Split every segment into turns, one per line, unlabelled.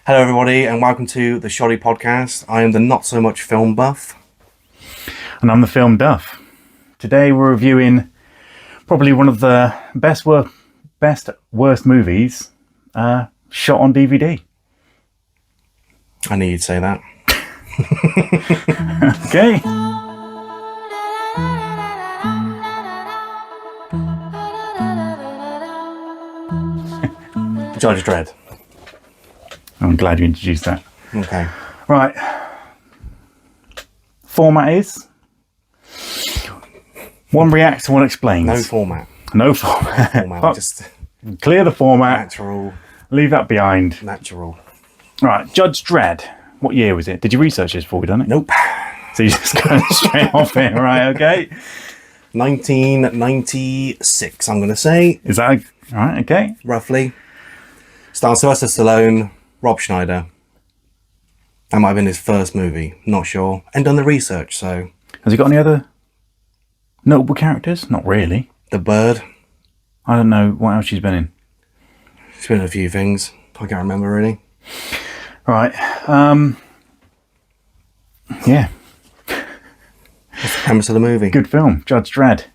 Hello, everybody, and welcome to the Shoddy podcast. I am the not-so-much film buff.
And I'm the film Duff. Today we're reviewing probably one of the best worst movies shot on DVD.
I knew you'd say that.
Okay.
Judge Dredd.
I'm glad you introduced that.
Okay.
Right. Format is one reacts, one explains.
No format.
No format.
Format. Just
clear the format.
natural.
Leave that behind.
Natural.
Right. Judge Dredd. What year was it? Did you research this before we done it?
Nope.
So you just go straight off it, right? Okay.
1996, I'm going to say.
Is that all right? Okay.
Roughly. Stars Sylvester Stallone, Rob Schneider. That might have been his first movie. Not sure. And done the research, so.
Has he got any other notable characters? Not really.
The Bird.
I don't know what else she's been in.
She's been in a few things. I can't remember really.
Right. Yeah.
What's the premise of the movie?
Good film. Judge Dredd.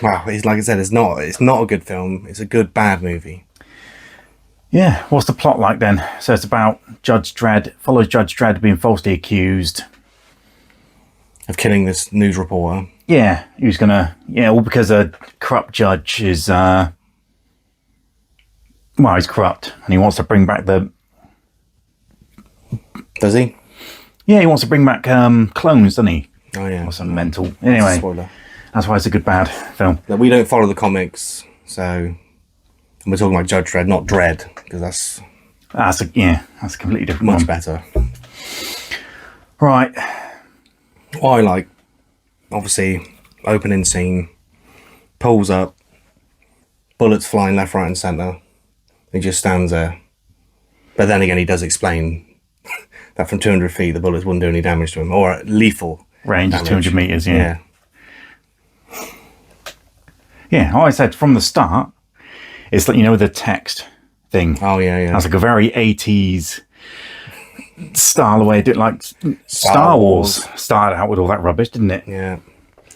Wow, it's like I said, it's not a good film. It's a good bad movie.
Yeah. What's the plot like then? So it's about Judge Dredd, follows Judge Dredd being falsely accused
Of killing this news reporter.
Yeah, he was gonna, all because a corrupt judge is, he's corrupt and he wants to bring back
Does he?
Yeah, he wants to bring back clones, doesn't he?
Oh yeah.
Or some mental. Anyway,
Spoiler.
that's why it's a good bad film.
Now, we don't follow the comics, so and we're talking about Judge Dredd, not Dredd, because that's
That's a completely different
much
one.
better.
Right.
I like, obviously, opening scene, pulls up, bullets flying left, right, and centre. He just stands there. But then again, he does explain that from 200 feet, the bullets wouldn't do any damage to him, or lethal
Range is
damage.
200 metres,
Yeah.
Yeah, I said from the start, it's like, the text thing.
Oh, yeah.
That's like a very 80s style way to do it, like Star Wars started out with all that rubbish, didn't it?
Yeah.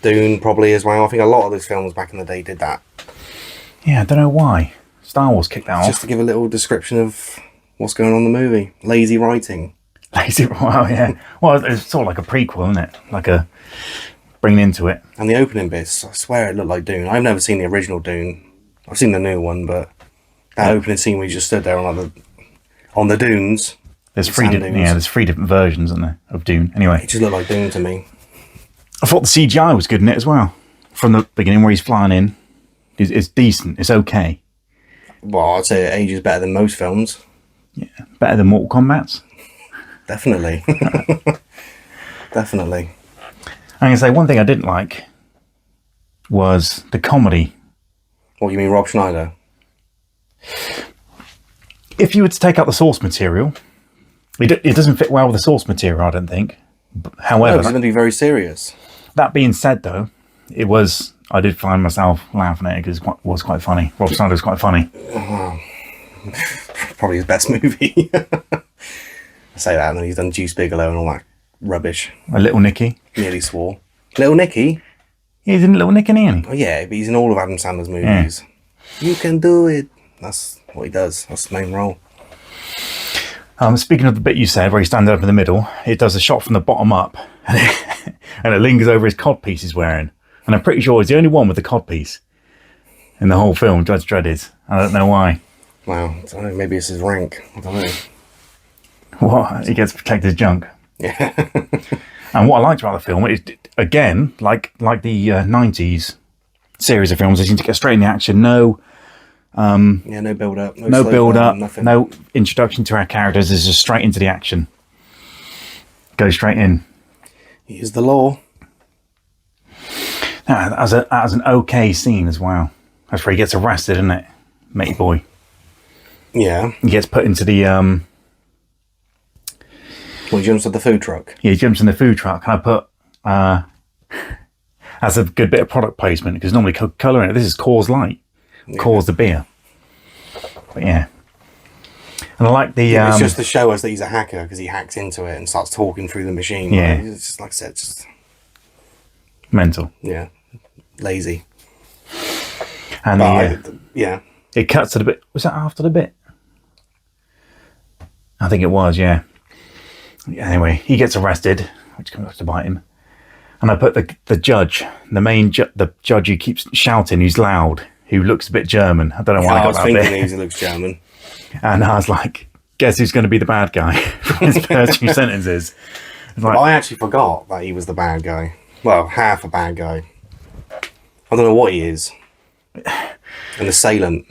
Dune probably as well. I think a lot of those films back in the day did that.
Yeah, I don't know why. Star Wars kicked that off.
Just to give a little description of what's going on in the movie. Lazy writing.
Lazy, wow, yeah. Well, it's sort of like a prequel, isn't it? Like a bringing into it.
And the opening bits, I swear it looked like Dune. I've never seen the original Dune. I've seen the new one, but that opening scene where you just stood there on the dunes.
There's
the
three
sand
different,
dunes.
there's 3 different versions, isn't there, of Dune. Anyway,
It just looked like Dune to me.
I thought the CGI was good in it as well. From the beginning where he's flying in, it's decent. It's okay.
Well, I'd say it ages better than most films.
Yeah, better than Mortal Kombat's.
Definitely. Definitely.
I'm gonna say one thing I didn't like was the comedy.
What, you mean Rob Schneider?
If you were to take out the source material, it doesn't fit well with the source material, I don't think.
No,
However,
it's going to be very serious.
that being said, though, I did find myself laughing at it because it was quite funny. Rob Schneider was quite funny.
Probably his best movie. I say that, and then he's done Juice Bigelow and all that rubbish.
A Little Nicky.
Nearly swore. Little Nicky?
Yeah, he's in Little Nicky, isn't he?
Oh yeah, but he's in all of Adam Sandler's movies. You can do it. That's what he does. That's the main role.
Speaking of the bit you said where he stands up in the middle, it does a shot from the bottom up and it lingers over his codpiece he's wearing. And I'm pretty sure he's the only one with the codpiece in the whole film. Judge Dredd is. I don't know why.
Wow, I don't know, maybe it's his rank. I don't know.
What? He gets to protect his junk.
Yeah.
And what I liked about the film is, again, like the 90s series of films, they seem to get straight in the action. No
No build up.
no
slow
build
burn,
up,
nothing.
no introduction to our characters. It's just straight into the action. Go straight in.
He is the law.
As an okay scene as well. That's where he gets arrested, isn't it, matey boy?
Yeah.
He gets put into the
Well, he jumps at the food truck.
he jumps in the food truck, and I put as a good bit of product placement because normally Coca-Cola in it. This is Coors Light, Coors the beer. But yeah, And I like the...
Yeah, it's just to show us that he's a hacker because he hacks into it and starts talking through the machine.
Yeah.
Like, it's just, like I said, just...
mental.
Yeah. Lazy.
And
yeah.
it cuts to the bit... Was that after the bit? I think it was, yeah. Anyway, he gets arrested, which comes to bite him. And I put the judge, the judge who keeps shouting, who's loud, who looks a bit German. I don't know why I got that bit.
I was thinking he looks German.
And I was like, guess who's going to be the bad guy from his first few sentences? Like,
I actually forgot that he was the bad guy. Well, half a bad guy. I don't know what he is. An assailant.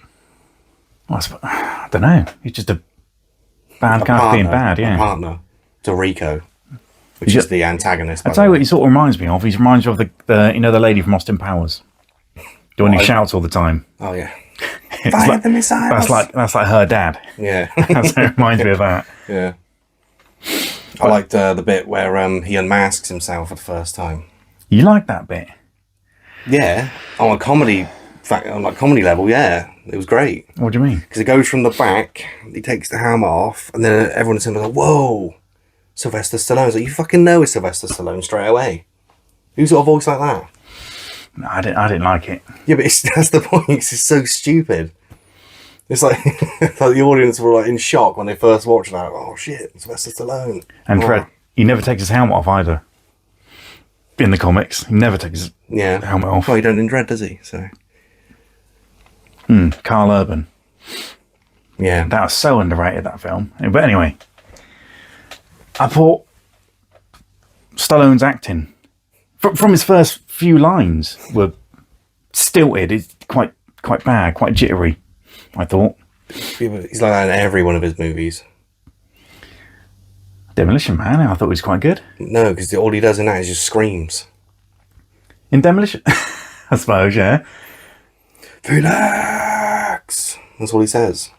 I don't know. He's just a bad guy for being bad, yeah.
A partner to Rico, which is the antagonist.
I'll tell you what he sort of reminds me of. He reminds me of the lady from Austin Powers. The one who shouts all the time.
Oh, yeah. Fire the missiles.
That's like her dad.
Yeah.
That's what it reminds me of that.
Yeah. I liked the bit where he unmasks himself for the first time.
You like that bit?
Yeah. On a comedy level, yeah. It was great.
What do you mean?
Because it goes from the back, he takes the helmet off, and then everyone's like, whoa, Sylvester Stallone's like, you fucking know it's Sylvester Stallone straight away. Who's got a voice like that?
No, I didn't like it.
Yeah, but that's the point. It's so stupid. It's like, like the audience were like in shock when they first watched that. Oh shit, Sylvester Stallone.
And Fred, he never takes his helmet off either. In the comics, he never takes his helmet off.
Well, he don't in Dredd, does he? So.
Carl Urban.
Yeah,
that was so underrated, that film. But anyway, I thought Stallone's acting from his first few lines were stilted. It's quite bad, quite jittery, I thought.
He's like that in every one of his movies.
Demolition Man, I thought he was quite good.
No, because all he does in that is just screams.
In Demolition? I suppose, yeah.
Relax! That's what he says.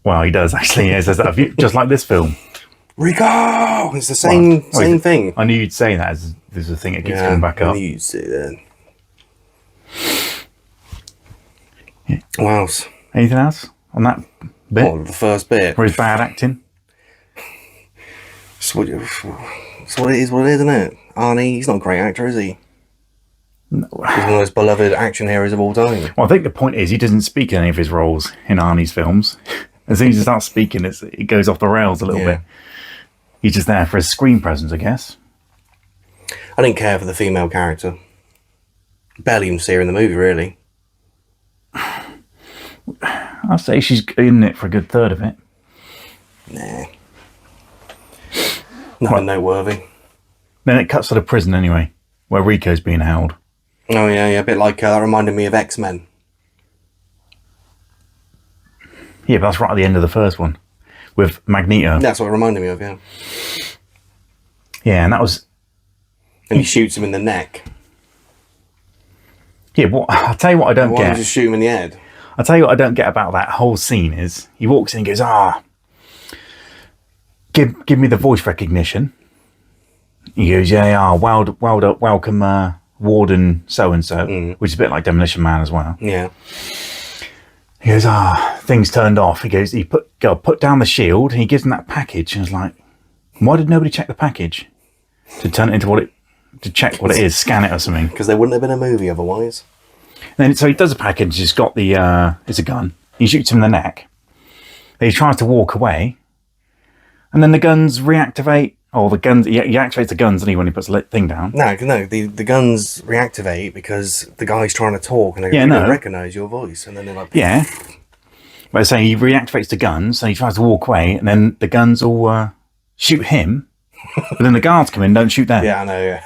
Well, he does actually. Yeah, he says that just like this film.
Rico! It's the same thing.
I knew you'd say that as there's a thing that keeps coming back up.
I knew you'd say that. Yeah. What else?
Anything else on that bit?
Oh, the first bit.
Or his bad acting?
It's what it is, isn't it? Arnie, he's not a great actor, is he?
No.
He's one of the most beloved action heroes of all time.
Well, I think the point is he doesn't speak in any of his roles in Arnie's films. As soon as he starts speaking, it goes off the rails a little bit. He's just there for his screen presence, I guess.
I didn't care for the female character. Barely even see her in the movie, really.
I'd say she's in it for a good third of it.
Nah. Nothing noteworthy.
Then it cuts to the prison anyway, where Rico's being held.
Oh, yeah, a bit like that reminded me of X-Men.
Yeah, but that's right at the end of the first one, with Magneto.
That's what it reminded me of, yeah.
Yeah, and that was...
And he shoots him in the neck.
Yeah, I'll tell you what I don't get.
Why don't you just shoot him in the head?
I'll tell you what I don't get about that whole scene is, he walks in and goes, give me the voice recognition. He goes, welcome, Warden so-and-so, which is a bit like Demolition Man as well.
Yeah.
He goes, things turned off. He goes, put down the shield. And he gives him that package. And I was like, why did nobody check the package? To turn it into to check what it is, scan it or something.
Because there wouldn't have been a movie otherwise.
And then, so he does a package. He's got it's a gun. He shoots him in the neck. Then he tries to walk away. And then the guns reactivate. Oh, the guns, he activates the guns, doesn't he, when he puts the thing down?
No, the guns reactivate because the guy's trying to talk and they don't recognise your voice. And then they're like...
Yeah. But saying he reactivates the guns and he tries to walk away and then the guns all shoot him. But then the guards come in and don't shoot them.
Yeah, I know, yeah.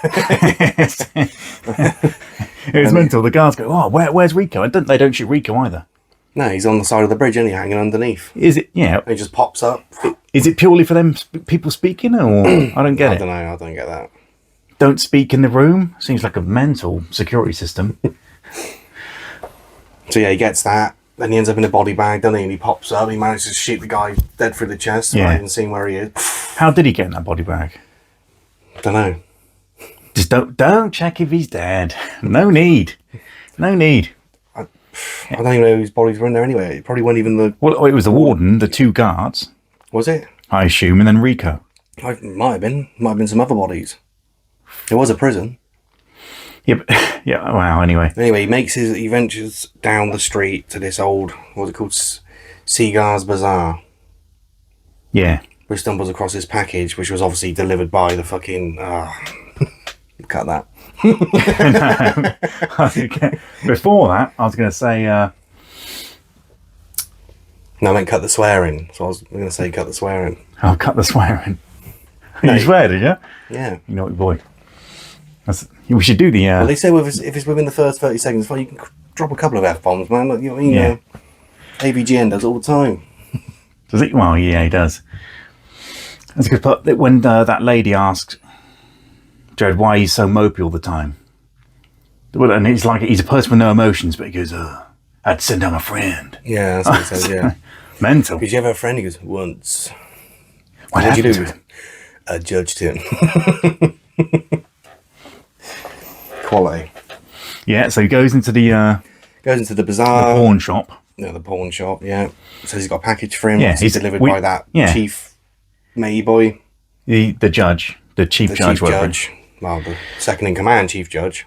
It was mental. The guards go, where's Rico? They don't shoot Rico either.
No, he's on the side of the bridge, isn't he, hanging underneath?
Is it? Yeah.
He just pops up.
Is it purely for them people speaking, or I don't get it?
I don't know. I don't get that.
Don't speak in the room. Seems like a mental security system.
So yeah, he gets that. Then he ends up in a body bag, doesn't he? And he pops up. He manages to shoot the guy dead through the chest. Without even seeing where he is.
How did he get in that body bag?
Don't know.
Just don't check if he's dead. No need.
I don't even know whose bodies were in there anyway. It probably wasn't even the...
Well, it was the warden, the two guards.
Was it?
I assume, and then Rico.
Might have been some other bodies. It was a prison.
Yeah, but, yeah. Wow. Anyway.
Anyway, he ventures down the street to this old, what's it called, Seagar's Bazaar.
Yeah.
Which stumbles across this package, which was obviously delivered by the fucking. Cut that.
Before that, I was going to say.
No, I meant cut the swearing. So I was going to say cut the swearing.
I'll cut the swearing.
No,
You swear, did you?
Yeah.
You naughty boy. We should do the.
Well, they say if it's within the first 30 seconds, you can drop a couple of F-bombs, man. Like, you know what I mean?
Yeah.
AVGN does all the time.
Does he? Well, yeah, he does. That's a good part. When that lady asks Dredd why he's so mopey all the time. Well, and he's a person with no emotions, but he goes, I'd send down a friend.
Yeah, that's what he says, yeah.
Mental.
Did you ever have a friend? He goes, once.
What
What'd you
happened
do?
to him?
I judged him. Quality.
Yeah, so he goes into the
bazaar.
pawn shop.
Yeah, the pawn shop, yeah. Says he's got a package for him.
Yeah,
he's delivered by that chief matey boy.
The judge. The chief judge.
Chief judge. Well, the second in command chief judge.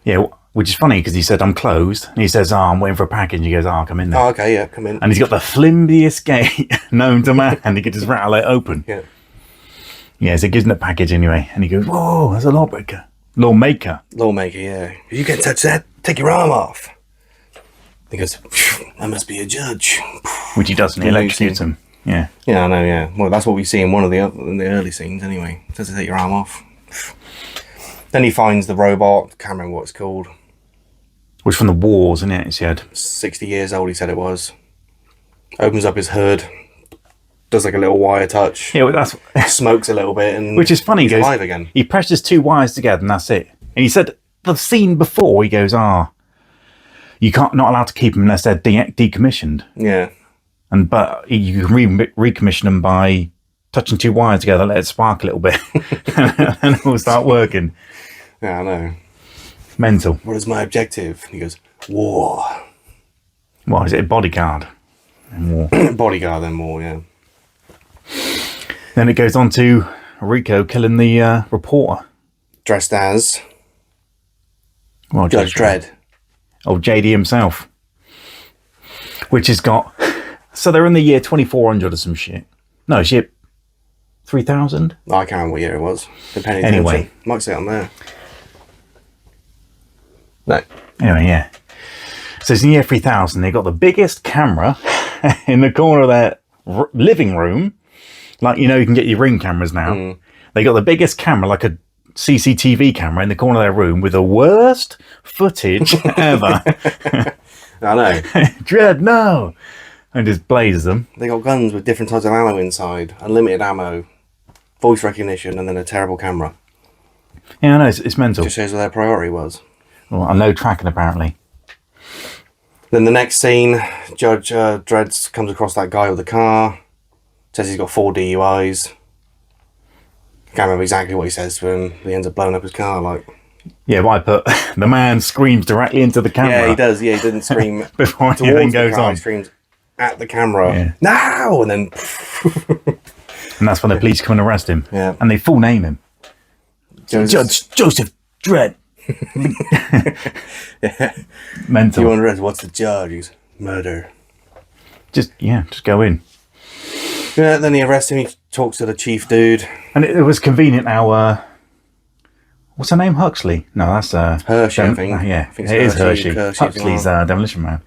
Yeah, which is funny because he said, I'm closed. And he says, I'm waiting for a package. He goes, come in there.
Oh, okay, yeah, come in.
And he's got the flimsiest gate known to man. And he could just rattle it open.
Yeah.
Yeah, so he gives him the package anyway. And he goes, whoa, that's a lawbreaker. Lawmaker.
Lawmaker, yeah. If you can't touch that, take your arm off. He goes, I must be a judge.
Which he doesn't. He electrocutes him. Yeah.
Yeah, I know, yeah. Well, that's what we see in one of the early scenes anyway. Says to take your arm off. Then he finds the robot. Can't remember what it's called.
Which from the wars, isn't it? He said.
60 years old, he said it was. Opens up his hood. Does like a little wire touch.
Yeah, well, that's
smokes a little bit, and
which is funny.
He's
He goes,
alive again.
He presses two wires together, and that's it. And he said the scene before, he goes, you not allowed to keep them unless they're decommissioned.
Yeah.
But you can recommission them by touching two wires together, let it spark a little bit, and it will start working.
Yeah, I know.
Mental.
What is my objective? And he goes, war.
What is it? Bodyguard and war.
Bodyguard, then war. Yeah.
Then it goes on to Rico killing the reporter.
Dressed as
Well,
Judge Dredd.
Oh, JD himself. Which has got... So they're in the year 2400 or some shit. No, shit. 3000?
I can't remember what year it was. Depending
Anyway.
Might say it on there. No.
Anyway, yeah. So it's in the year 3000. They got the biggest camera in the corner of their living room. Like, you can get your Ring cameras now. Mm. They got the biggest camera, like a CCTV camera, in the corner of their room with the worst footage ever.
I know.
Dredd, no! And just blazes them.
They got guns with different types of ammo inside, unlimited ammo, voice recognition, and then a terrible camera.
Yeah, I know, it's mental.
Just shows what their priority was.
Well, and no tracking, apparently.
Then the next scene, Judge Dredd comes across that guy with the car. Says he's got 4 DUIs. Can't remember exactly what he says to him. He ends up blowing up his car, like.
Yeah, but I put the man screams directly into the camera.
Yeah, he does. Yeah, he doesn't scream
before
towards
anything
the
goes
car.
on.
He screams at the camera.
Yeah.
Now, and then.
And that's when the police come and arrest him.
Yeah.
And they full name him. Judge Joseph Dredd.
Yeah.
Mental.
You wonder what's the charge? He's murder.
Just go in.
Yeah, then he arrests him. He talks to the chief dude.
And it was convenient how, what's her name? Huxley? No, that's
Hershey, I think.
Yeah,
I think
it is
Hershey.
Huxley's Demolition Man.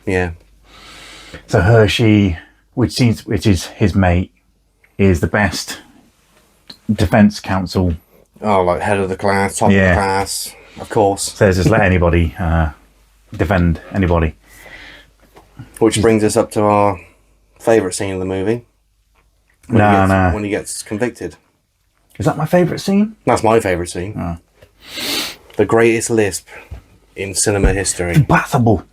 Yeah.
So Hershey, which is his mate, is the best defense counsel.
Oh, like head of the class, top of the class, of course.
Says just let anybody defend anybody.
Which brings us up to our favourite scene of the movie. When he gets convicted.
Is that my favourite scene?
That's my favourite scene.
Oh.
The greatest lisp in cinema history.
Impossible.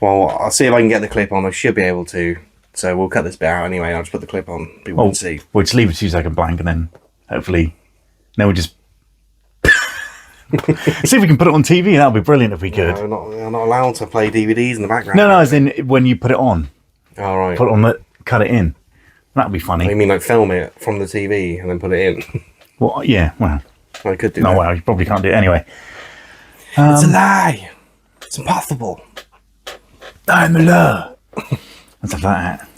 Well, I'll see if I can get the clip on. I should be able to. So we'll cut this bit out anyway. I'll just put the clip on. People can see.
We'll just leave it 2 second blank and then hopefully... Then we'll just... see if we can put it on TV. That would be brilliant if we could.
No, I'm not allowed to play DVDs in the background.
No, as in when you put it on.
All right.
Cut it in. That'd be
I
funny.
mean, like film it from the TV and then put it in.
Well, yeah, well.
I could do
No,
that.
well, you probably can't do it anyway.
It's a lie. It's impossible.
I'm a law. And stuff like that.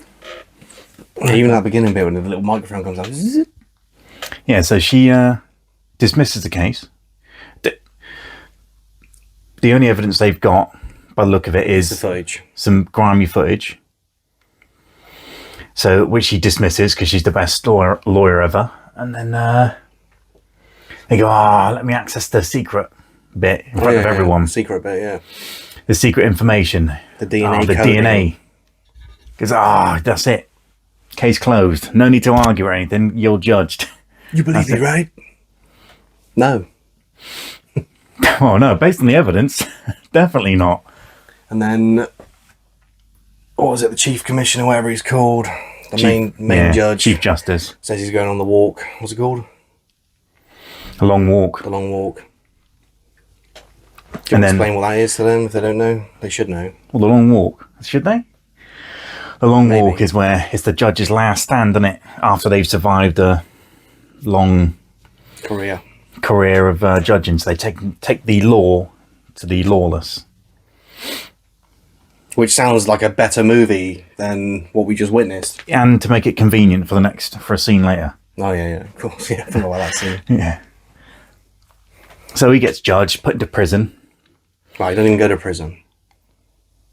Yeah, even that beginning bit when the little microphone comes out. Zzz.
Yeah, so she dismisses the case. The only evidence they've got, by the look of it,
The
is
footage.
some grimy footage. So, which she dismisses because she's the best lawyer ever. And then they go, let me access the secret bit in front of everyone.
Secret bit, yeah.
The secret information.
The DNA
The
coding.
DNA. Because, that's it. Case closed. No need to argue or anything. You're judged.
You believe me, right? No.
Oh, no. Based on the evidence, definitely not.
And then, what was it? The chief commissioner, whatever he's called, the main judge,
Chief Justice.
says he's going on the walk. What's it called?
A long walk.
The long walk.
And then,
Explain what that is to them if they don't know. They should know.
well, the long walk. Should they? The long
Maybe.
walk is where it's the judge's last stand, isn't it? After they've survived a long career of judging. So they take the law to the lawless.
Which sounds like a better movie than what we just witnessed.
And to make it convenient for a scene later.
Oh, yeah, of course. Yeah, I forgot about that scene.
Yeah. So he gets judged, put into prison.
Right, he doesn't even go to prison.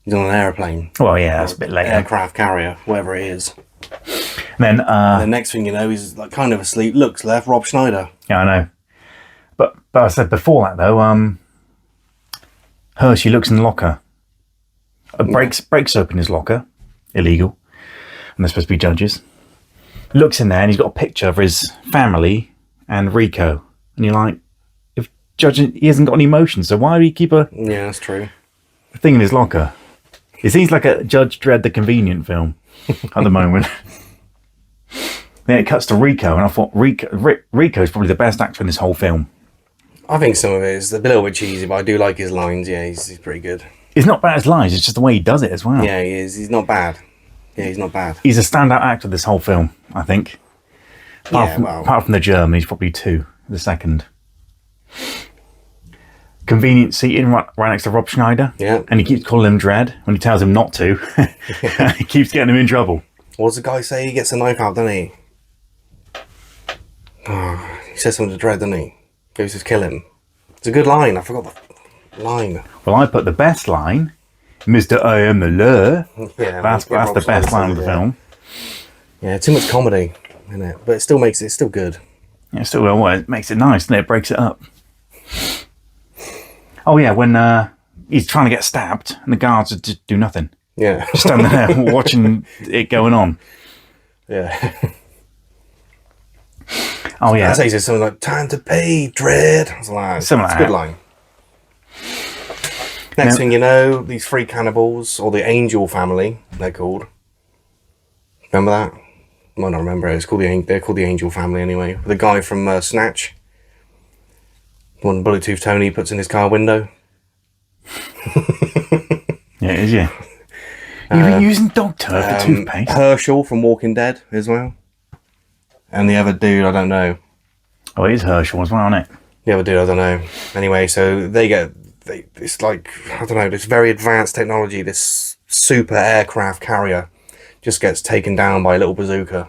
He's on an airplane.
Well, yeah, that's a bit later.
Aircraft carrier, whatever it is.
And then,
The next thing you know, he's like kind of asleep. Looks left, Rob Schneider.
yeah, I know. But I said before that though, Hershey looks in the locker. Breaks open his locker, illegal, and they're supposed to be judges. Looks in there and he's got a picture of his family and Rico, and you're like, if judging, he hasn't got any emotions, so why do he keep a
Yeah, that's true.
thing in his locker? It seems like a Judge Dredd the Convenient film at the moment. Then it cuts to Rico, and I thought Rico's probably the best actor in this whole film.
I think some of it is a little bit cheesy, but I do like his lines. Yeah, he's pretty good.
It's not bad as lines, it's just the way he does it as well.
Yeah, he is. He's not bad. Yeah, he's not bad.
He's a standout actor this whole film, I think. Apart from the German, he's probably the second. Convenient seating right next to Rob Schneider.
Yeah.
And he keeps calling him Dredd when he tells him not to. He keeps getting him in trouble.
What does the guy say? He gets a knife out, doesn't he? Oh, he says something to Dredd, doesn't he? Goes to kill him. It's a good line. I forgot the line.
Well, I put the best line, Mr. I am the law.
Yeah,
That's the best line of the film.
Yeah, too much comedy in it, but it still makes it still good.
Yeah, still, well, it makes it nice, and it breaks it up. Oh yeah, when he's trying to get stabbed, and the guards just do nothing.
Yeah.
Standing there watching it going on.
Yeah.
Oh yeah.
I say he says something like, "Time to pay, Dredd." I was like,
Something
it's
like
a good
that.
line. Next thing you know, these three cannibals, or the Angel family, they're called. Remember that? I might not remember it. They're called the Angel family anyway. The guy from Snatch. One Bullet Tooth Tony puts in his car window.
Yeah, it is, yeah. You've been using dog turd for toothpaste?
Herschel from Walking Dead as well. And the other dude, I don't know.
Oh, it is Herschel as well, isn't it?
The other dude, I don't know. Anyway, so it's like, I don't know, this very advanced technology, this super aircraft carrier just gets taken down by a little bazooka.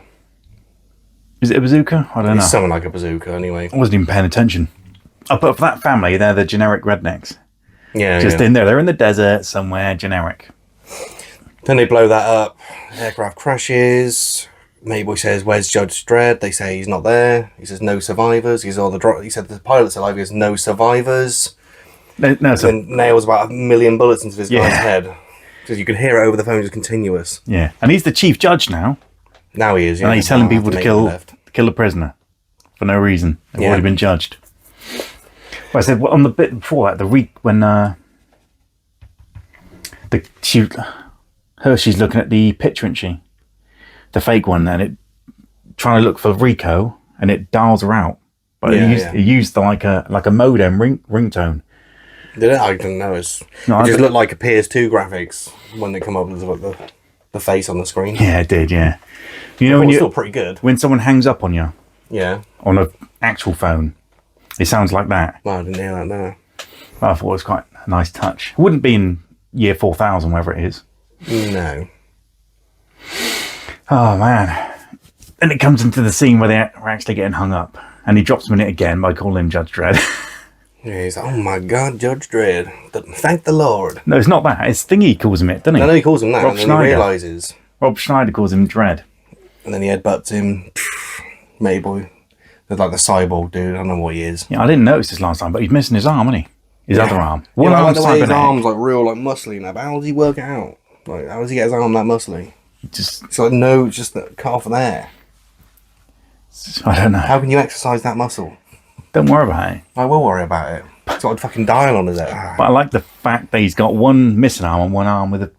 Is it a bazooka? I don't know.
It's something like a bazooka, anyway.
I wasn't even paying attention. Oh, but for that family, they're the generic rednecks.
Yeah,
Just in there. They're in the desert somewhere, generic.
Then they blow that up. Aircraft crashes. Mayboy says, "Where's Judge Dredd?" They say he's not there. He says, "No survivors." He said the pilot's alive. He goes, "No survivors."
No, so,
Then nails about 1,000,000 bullets into this guy's head. Because you can hear it over the phone, just continuous.
yeah. And he's the chief judge now.
Now he is, yeah.
And he's telling
I'll have
people to
make
kill
him left.
a prisoner for no reason. They've
Yeah.
already been judged. Well, I said on the bit before that, when Hershey's looking at the picture, isn't she? The fake one, and it trying to look for Rico, and it dials her out. But it used like a modem ringtone.
Did it? I didn't know. It
No,
just looked like a PS2 graphics when they come up with the face on the screen.
Yeah, it did. Yeah. You know,
It's still pretty good.
when someone hangs up on you
Yeah.
on an actual phone, it sounds like that.
Well, I didn't hear that, no.
I thought it was quite a nice touch. It wouldn't be in year 4000, wherever it is.
No.
Oh, man. And it comes into the scene where they're actually getting hung up. And he drops him in it again by calling him Judge Dredd.
Yeah, he's like, oh my God, Judge Dredd. Thank the Lord.
No, it's not that. It's Thingy calls him it, doesn't he?
I know he calls him that,
Rob
and then
Schneider.
he realises.
Rob Schneider calls him Dredd.
And then he headbutts him. Matey boy. They're like the cyborg dude. I don't know what he is.
Yeah, I didn't notice this last time, but he's missing his arm, isn't he? His other arm. One
I like
arm's
the way his
cybernetic.
arm's like real, like muscly now. But how does he work it out? Like, how does he get his arm that muscly?
Just,
It's like, no, it's just cut off there.
I don't know.
How can you exercise that muscle?
Don't worry about it.
I will worry about it. It's got a fucking dial on, is it?
But I like the fact that he's got one missing arm and one arm with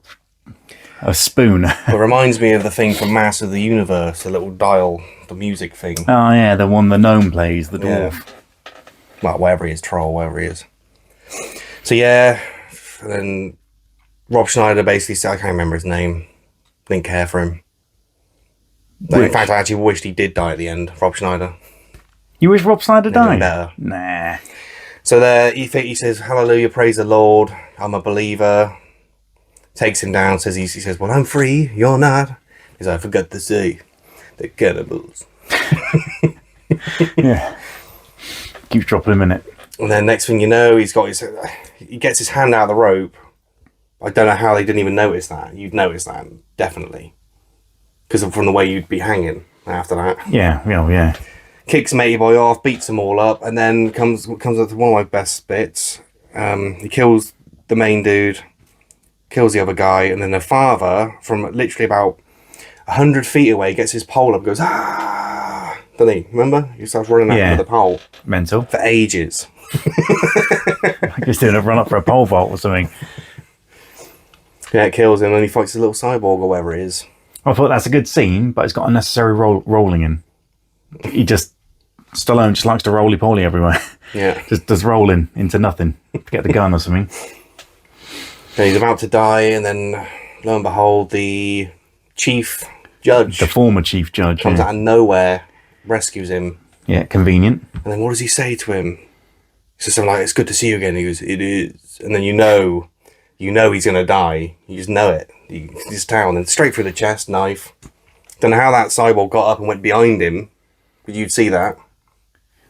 a spoon.
It reminds me of the thing from Mass of the Universe, the little dial, the music thing.
Oh, yeah, the one the gnome plays, the dwarf.
Yeah. Well, wherever he is, troll, wherever he is. So, yeah, and then Rob Schneider basically said, I can't remember his name. Didn't care for him. But in fact, I actually wished he did die at the end, Rob Schneider.
You wish Rob Schneider died?
Better.
Nah.
So there, he says, hallelujah, praise the Lord, I'm a believer. Takes him down, he says, well, I'm free, you're not. He's like, I forgot to say, they're cannibals.
Yeah. Keeps dropping him in it.
And then next thing you know, he gets his hand out of the rope. I don't know how they didn't even notice that. You'd notice that, definitely. Because from the way you'd be hanging after that.
Yeah.
Kicks Matey Boy off, beats them all up, and then comes up to one of my best bits. He kills the main dude, kills the other guy, and then the father, from literally about 100 feet away, gets his pole up and goes, ah! Doesn't he? Remember? He starts running out with the pole.
Mental.
For ages.
Like he's doing a run up for a pole vault or something.
Yeah, it kills him, and he fights a little cyborg or whatever it is.
I thought that's a good scene, but it's got unnecessary rolling in. Stallone just likes to roly-poly everywhere.
Yeah.
just does rolling into nothing. Get the gun or something.
And he's about to die, and then, lo and behold, the chief judge...
The former chief judge.
comes out of nowhere, rescues him.
Yeah, convenient.
And then what does he say to him? He says something like, it's good to see you again. He goes, it is. And then you know he's going to die. You just know it. He's down and straight through the chest, knife. Don't know how that cyborg got up and went behind him, but you'd see that.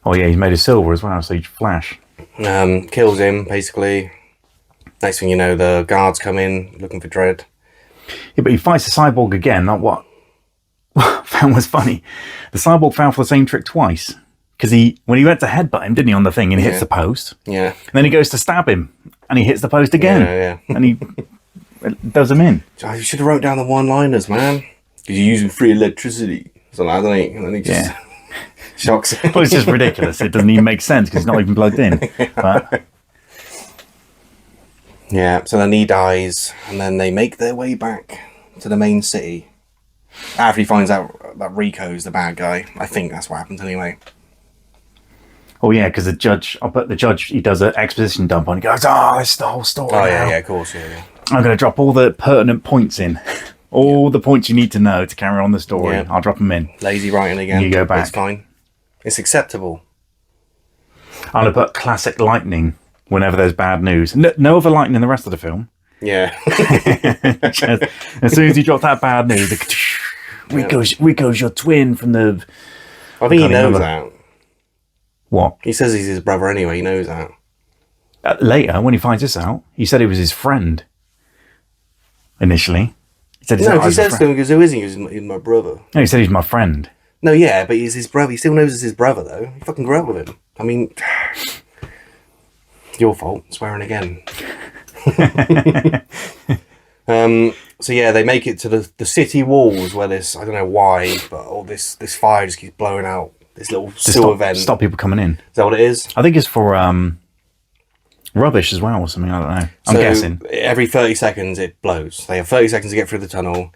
Oh yeah, he's made of silver as well, so he'd flash.
Kills him, basically. Next thing you know, the guards come in looking for Dredd.
Yeah, but he fights the cyborg again. Not what I found was funny. The cyborg fell for the same trick twice. Because when he went to headbutt him, didn't he, on the thing, and he hits the post.
Yeah.
And then he goes to stab him, and he hits the post again.
Yeah.
And he does him in.
You should have wrote down the one-liners, man. Because you're using free electricity. So like, don't he? And then he just shocks him.
Well, it's just ridiculous. It doesn't even make sense because it's not even plugged in. But
yeah, so then he dies, and then they make their way back to the main city. After he finds out that Rico's the bad guy. I think that's what happens anyway.
oh yeah, because the judge, he does an exposition dump on. He goes, this is the whole story.
Oh,
now.
yeah, of course, yeah.
I'm going to drop all the pertinent points in. All the points you need to know to carry on the story.
Yeah.
I'll drop them in.
Lazy writing again.
You go back.
It's fine. It's acceptable.
I'm going to put classic lightning whenever there's bad news. No other lightning in the rest of the film.
Yeah.
As soon as you drop that bad news, Rico's your twin from the...
I think he knows that.
What?
He says he's his brother anyway, he knows that.
Later, when he finds this out, he said he was his friend. Initially. He said
No, he says to him, he goes, who is he? He's my brother.
No, he said he's my friend.
No, yeah, but he's his brother. He still knows it's his brother, though. He fucking grew up with him. I mean... Your fault. Swearing again. So yeah, they make it to the city walls where this, I don't know why, but all this fire just keeps blowing out. This little sewer vent.
Stop people coming in.
Is that what it is?
I think it's for rubbish as well or something. I don't know. I'm guessing.
Every 30 seconds it blows. They have 30 seconds to get through the tunnel.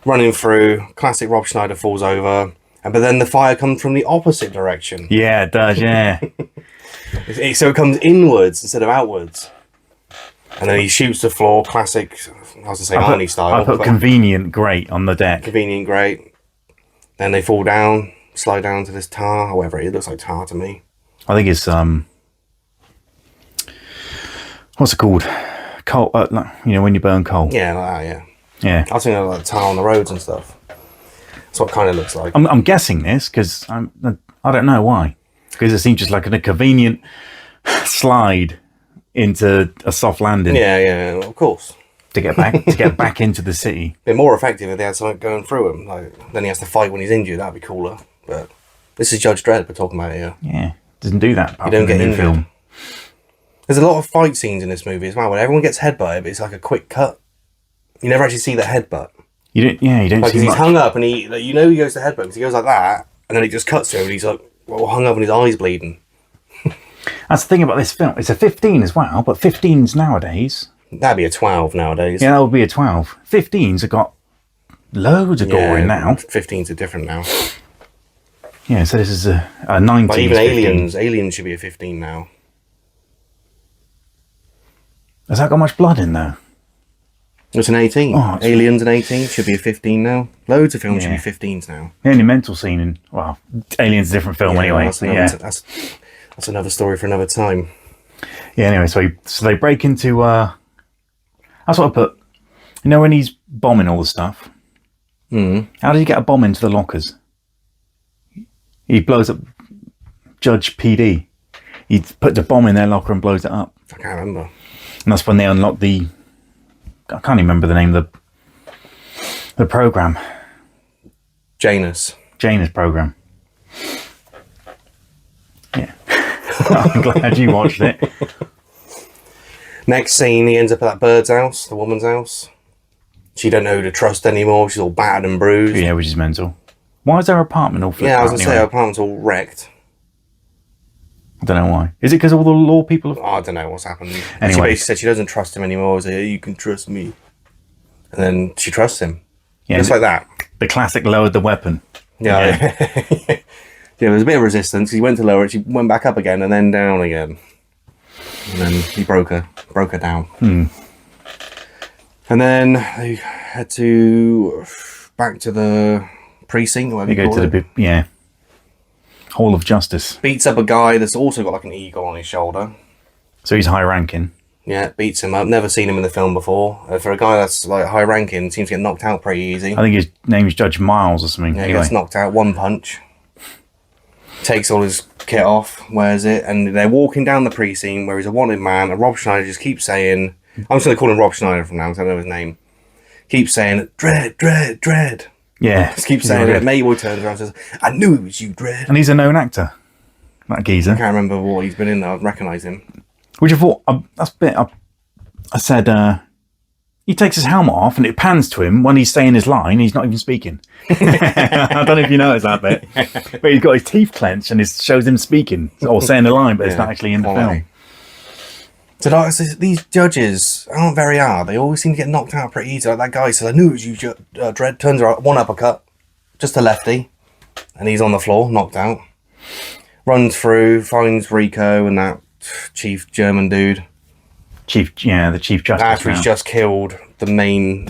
Running through, classic Rob Schneider falls over. But then the fire comes from the opposite direction.
Yeah, it does, yeah.
So it comes inwards instead of outwards. And then he shoots the floor, classic, I was going to say Arnie style.
I put convenient great on the deck.
Convenient great. Then they fall down, slide down to this tar, or whatever it is. It looks like tar to me.
I think it's what's it called? Coal. When you burn coal.
Yeah, like that, yeah.
Yeah.
I was thinking of like tar on the roads and stuff. That's what it kind of looks like.
I'm guessing this because I don't know why. Because it seems just like a convenient slide into a soft landing.
Yeah, well, of course.
To get back into the city.
Bit more effective if they had something going through him. Like then he has to fight when he's injured. That'd be cooler. But this is Judge Dredd we're talking about here.
Yeah, doesn't do that.
You don't get
in
injured.
film.
There's a lot of fight scenes in this movie as well. When everyone gets headbutted, but it's like a quick cut. You never actually see the headbutt.
You don't. Yeah, you don't
Like
see
he's
much.
hung up and he goes to headbutt because he goes like that, and then it just cuts to him and he's like hung up and his eyes bleeding.
That's the thing about this film. It's a 15 as well, but 15s nowadays.
That'd be a 12 nowadays.
Yeah, that would be a 12. 15s have got loads of gore in now.
15s are different now.
Yeah, so this is a 19s.
But even
15.
Aliens should be a 15 now.
Has that got much blood in there?
It's an 18.
Oh, it's-
Aliens an 18 should be a 15 now. Loads of films
Yeah.
should be 15s now.
The only mental scene in Alien's a different film anyway.
That's another story for another time.
Yeah. Anyway, so they break into. That's what I put. You know when he's bombing all the stuff. How did he get a bomb into the lockers? He blows up Judge PD. He put the bomb in their locker and blows it up.
I can't remember.
And that's when they unlock the. I can't even remember the name of the program.
Janus
program. Yeah. I'm glad you watched it.
Next scene, he ends up at that bird's house, the woman's house. She don't know who to trust anymore. She's all battered and bruised.
Yeah, which is mental. Why is her apartment all flipped
Yeah, I was
out
going to say her apartment's all wrecked.
I don't know why. Is it because all the law people have...
I don't know what's happened. She
Anyway.
basically said she doesn't trust him anymore. She said, "Hey, you can trust me." And then she trusts him.
Yeah,
Just like that.
The classic lowered the weapon.
Yeah. Yeah, there was a bit of resistance. He went to lower it. She went back up again and then down again. And then he broke her down. And then they had to back to the precinct.
They go to the Hall of Justice.
Beats up a guy that's also got like an eagle on his shoulder.
So he's high ranking.
Yeah, beats him up. Never seen him in the film before. For a guy that's like high ranking, seems to get knocked out pretty easy.
I think his name is Judge Miles or something.
Yeah,
anyway.
he gets knocked out, one punch. Takes all his kit off, wears it, and they're walking down the precinct where he's a wanted man, and Rob Schneider just keeps saying, I'm just going to call him Rob Schneider from now because I know his name. Keeps saying, Dredd, Dredd, Dredd.
Yeah.
Just keeps saying it. Mabel turns around and says, I knew it was you, Dredd.
And he's a known actor. That geezer.
I can't remember what he's been in though. I'd recognise him.
Which I thought, I said, he takes his helmet off and it pans to him when he's saying his line. He's not even speaking. I don't know if you noticed that bit. But he's got his teeth clenched and it shows him speaking or saying the line, but it's not actually in the film.
So these judges aren't very hard. They always seem to get knocked out pretty easy. Like that guy says, I knew it was you, Dredd. Turns around, one uppercut. Just a lefty. And he's on the floor, knocked out. Runs through, finds Rico and that chief German dude.
The Chief Justice.
After he's just killed the main...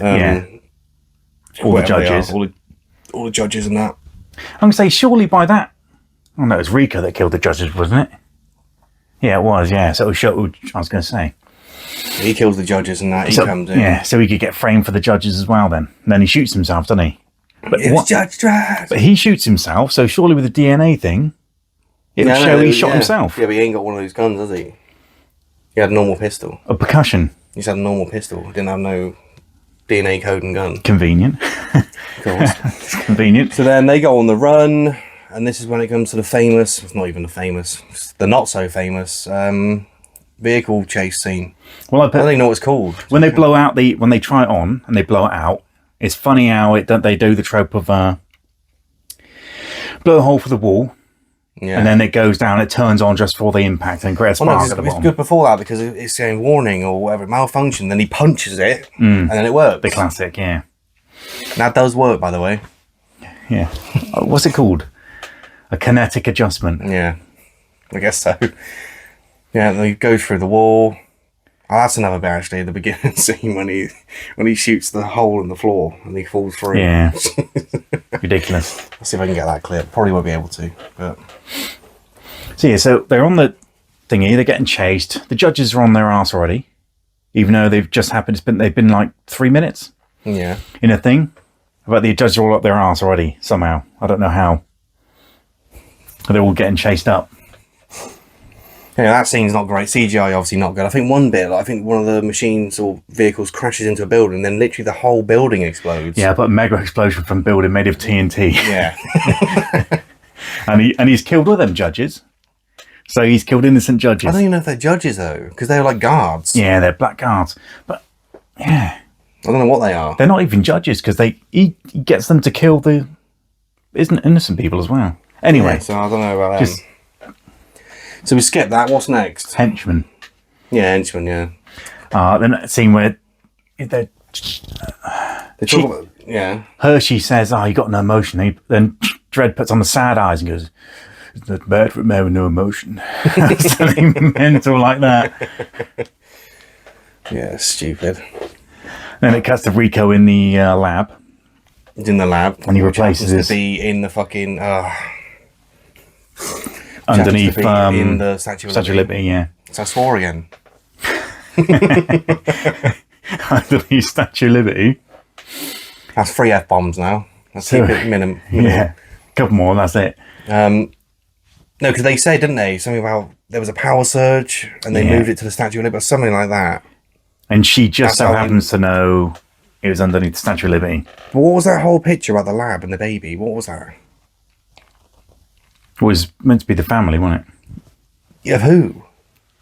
all the judges.
All the judges and that.
I'm going to say, surely by that... Oh, no, it was Rico that killed the judges, wasn't it? Yeah, it was, yeah. So I was going to say.
He kills the judges and that. He comes in.
Yeah, so he could get framed for the judges as well then. And then he shoots himself, doesn't he? But
It's Judge Dredd.
But he shoots himself, so surely with the DNA thing, it would show he shot himself.
Yeah, but he ain't got one of those guns, has he? He had a normal pistol.
A percussion.
He just had a normal pistol. He didn't have no DNA code and gun.
Convenient.
Of course.
It's convenient.
So then they go on the run, and this is when it comes to the famous, it's not even the famous, it's the not so famous vehicle chase scene.
Well, I
I don't even know what it's called.
when they blow out when they try it on and they blow it out, it's funny how they do the trope of blow a hole for the wall,
Yeah.
and then it goes down, it turns on just before the impact and creates a
Well, no,
spark at the
it's
bottom.
good before that because it's saying warning or whatever, malfunction, then he punches it, and then it works.
The classic, yeah.
That does work, by the way.
Yeah. What's it called? A kinetic adjustment.
Yeah, I guess so. Yeah, they go through the wall. Oh, that's another bit actually. The beginning scene when he shoots the hole in the floor and he falls through.
Yeah, ridiculous.
Let's see if I can get that clip. Probably won't be able to, but
So yeah, so they're on the thingy. They're getting chased. The judges are on their ass already, even though they've just happened. They've been like 3 minutes.
Yeah.
In a thing, but the judges are all up their ass already somehow. I don't know how. They're all getting chased up.
Yeah, that scene's not great. CGI obviously not good. I think one bit, I think one of the machines or vehicles crashes into a building, and then literally the whole building explodes.
Yeah, but a mega explosion from building made of TNT.
Yeah.
and he's killed all them judges. So he's killed innocent judges.
I don't even know if they're judges though, because they're like guards.
Yeah, they're black guards. But yeah,
I don't know what they are.
they're not even judges because he gets them to kill the innocent people as well. Anyway,
Yeah, so I don't know about them. So we skip that. What's next?
Henchmen.
Yeah, henchmen. Yeah.
Then a scene where
They talk about, yeah.
Hershey says, "Oh, you got no emotion." Then Dredd puts on the sad eyes and goes, "It's not bad for a man with no emotion." Something mental like that.
Yeah, stupid.
Then it cuts to Rico in the lab.
He's in the lab,
and he replaces
his to be in the fucking
underneath
in the Statue of
Liberty. Yeah.
So I swore again.
Underneath Statue of Liberty.
That's 3 F-bombs now. Let's keep it minimum.
Yeah, a couple more. That's it.
No, because they said, didn't they, something about there was a power surge and they moved it to the Statue of Liberty, or something like that.
And she just so happens to know it was underneath the Statue of Liberty.
But what was that whole picture about the lab and the baby? What was that?
It was meant to be the family, wasn't it?
Yeah, of who?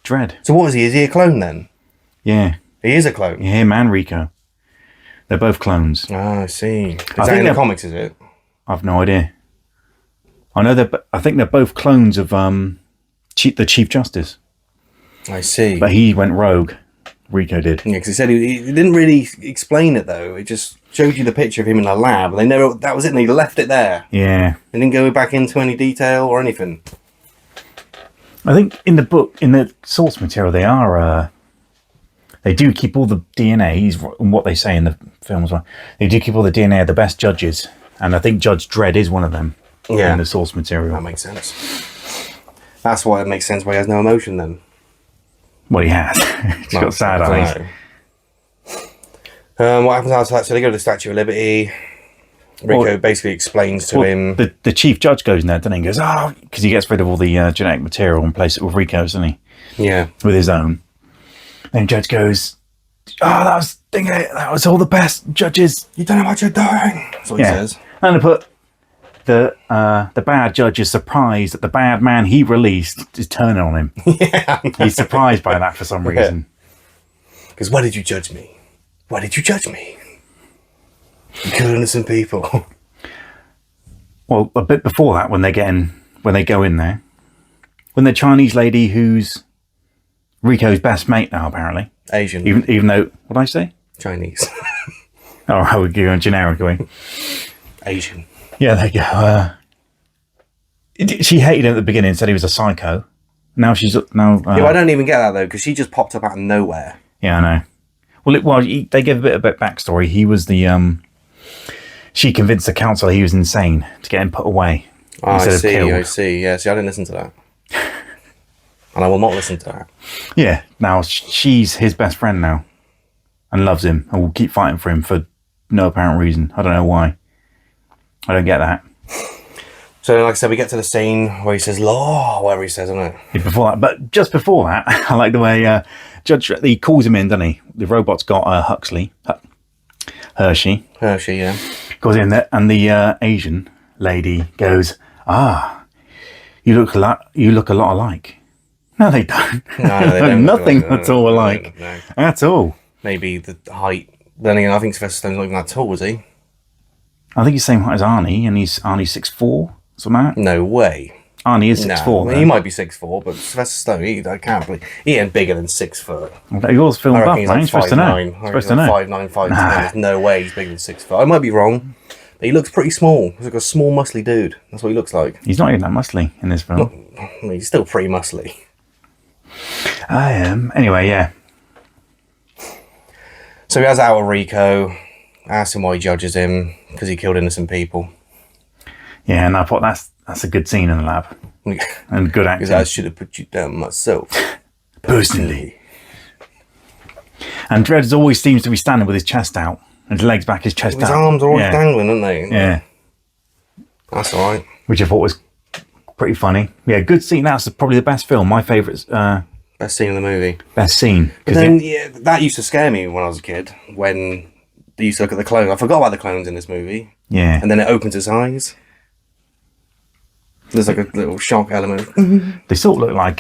Dredd.
So what is he? Is he a clone then?
Yeah.
He is a clone?
Yeah, him and Rico. They're both clones.
Oh, I see. Is that in the comics, is it?
I've no idea. I know I think they're both clones of the Chief Justice.
I see.
But he went rogue. Rico did.
Yeah, because he said he didn't really explain it though. It just showed you the picture of him in a lab. And that was it, and he left it there.
Yeah.
They didn't go back into any detail or anything.
I think in the book, in the source material, they do keep all the DNA, and what they say in the film as well. They do keep all the DNA of the best judges. And I think Judge Dredd is one of them in the source material.
That makes sense. That's why it makes sense why he has no emotion then.
Well, he has. He's got sad eyes.
What happens after that? So they go to the Statue of Liberty. Rico basically explains to him.
The chief judge goes in there, doesn't he? He goes, because he gets rid of all the genetic material and places it with Rico's, doesn't he?
Yeah.
With his own. Then the judge goes, that was all the best judges.
You don't know what you're doing. That's what he says.
And they put the bad judge is surprised that the bad man he released is turning on him.
Yeah.
He's surprised by that for some reason.
Because why did you judge me? Why did you judge me? You kill innocent people.
Well, a bit before that, when they go in there, when the Chinese lady who's Rico's best mate now, apparently.
Asian.
Even though, what did I say?
Chinese.
Oh, we're going generically.
Asian.
Yeah, there you go. She hated him at the beginning and said he was a psycho. Now she's... yeah,
I don't even get that, though, because she just popped up out of nowhere.
Yeah, I know. Well, they gave a bit of backstory. He was the... She convinced the council he was insane to get him put away.
Oh, I see. Yeah, see, I didn't listen to that. And I will not listen to that.
Yeah, now she's his best friend now. And loves him. And will keep fighting for him for no apparent reason. I don't know why. I don't get that.
So, like I said, we get to the scene where he says, law, whatever he says, isn't it?
Yeah, before that. But just before that, I like the way Judge Dredd, he calls him in, doesn't he? The robot's got Hershey,
yeah.
Goes in there, and the Asian lady goes, you look a lot alike. No, they don't.
No, they don't.
Nothing at all alike.
No.
At all.
Maybe the height. Then again, I think Sylvester Stallone's not even that tall, is he?
I think he's the same height as Arnie, and Arnie's 6'4", something like that.
No way.
Arnie is 6'4".
No, he might be 6'4", but Sylvester Stallone, I can't believe he ain't bigger than 6 foot.
He was film buff,
he's
man. He's supposed to know.
5'9", 5'10". There's no way he's bigger than 6 foot. I might be wrong, but he looks pretty small. He's like a small, muscly dude. That's what he looks like.
He's not even that muscly in this film.
He's still pretty muscly.
I am. Anyway, yeah.
So he has out with Rico, asks him why he judges him, because he killed innocent people.
Yeah, and I thought that's a good scene in the lab. And good acting.
Because I should have put you down myself.
Personally. And Dredd always seems to be standing with his chest out. And his legs back, his chest out.
His arms are always dangling, aren't they?
Yeah.
That's all right.
Which I thought was pretty funny. Yeah, good scene. That's probably the best film. My favourite.
Best scene in the movie.
Best scene.
But then, that used to scare me when I was a kid. When they used to look at the clones. I forgot about the clones in this movie.
Yeah.
And then it opens its eyes. There's like a little shock element.
They sort of look like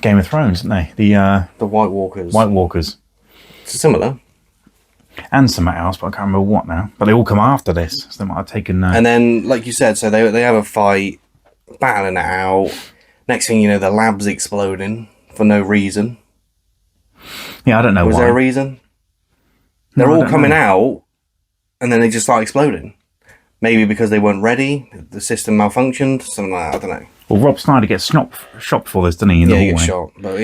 Game of Thrones, don't they? The
White Walkers.
White Walkers.
It's similar.
And something else, but I can't remember what now. But they all come after this, so they might have taken...
And then, like you said, so they have a fight, battling it out. Next thing you know, the lab's exploding for no reason.
Yeah, I don't know why.
Was there a reason? They're all coming out, and then they just start exploding. Maybe because they weren't ready, the system malfunctioned, something like that, I don't know.
Well, Rob Snyder gets shot for this, doesn't he, in the hallway?
He gets shot. But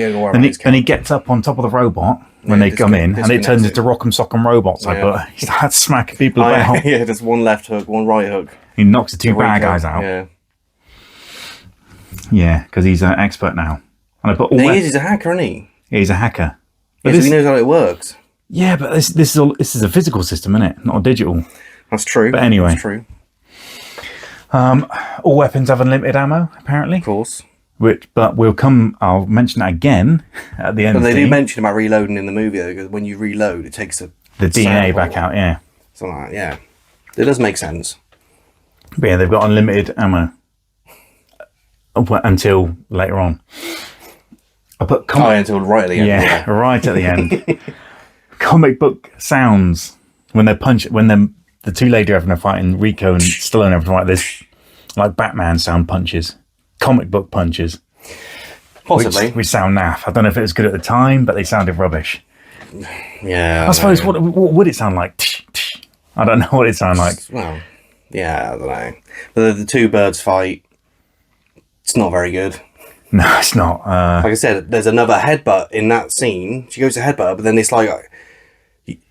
and he gets up on top of the robot when they come in, and it turns into Rock'em Sock'em Robots. But he starts smacking people about.
Yeah, there's one left hook, one right hook.
He knocks the two bad guys out. Yeah, because he's an expert now. And
he's a hacker, isn't he?
Yeah, he's a hacker.
But he knows how it works.
Yeah, but this is a physical system, isn't it? Not a digital.
That's true.
But anyway.
That's true.
All weapons have unlimited ammo, apparently.
Of course.
I'll mention that again at the end.
But they do mention about reloading in the movie, though, because when you reload, it takes the
DNA back out, yeah.
Something like that, yeah. It does make sense.
But yeah, they've got unlimited ammo. Until later on.
Until right at the end.
Yeah, right at the end. Comic book sounds when the two ladies are having a fight and Rico and Stallone having a fight. There's like Batman sound punches, comic book punches,
possibly,
which sound naff. I don't know if it was good at the time, but they sounded rubbish.
Yeah,
I suppose what would it sound like? I don't know what it sounded like.
Well, yeah, I don't know. But the two birds fight. It's not very good.
No, it's not.
Like I said, there's another headbutt in that scene. She goes to headbutt, but then it's like,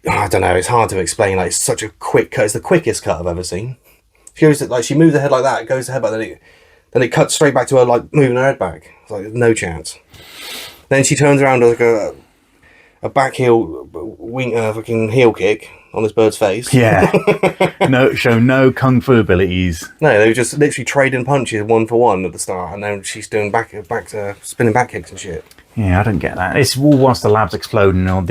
I don't know, it's hard to explain. Like, it's such a quick cut. It's the quickest cut I've ever seen. She goes to, she moves her head like that, goes to headbutt, then it cuts straight back to her, like, moving her head back. It's like, no chance. Then she turns around like a back heel, fucking heel kick on this bird's face.
Yeah. Show no kung fu abilities.
No, they were just literally trading punches 1-for-1 at the start, and then she's doing back to spinning back kicks and shit.
Yeah, I don't get that. It's all whilst the lab's exploding or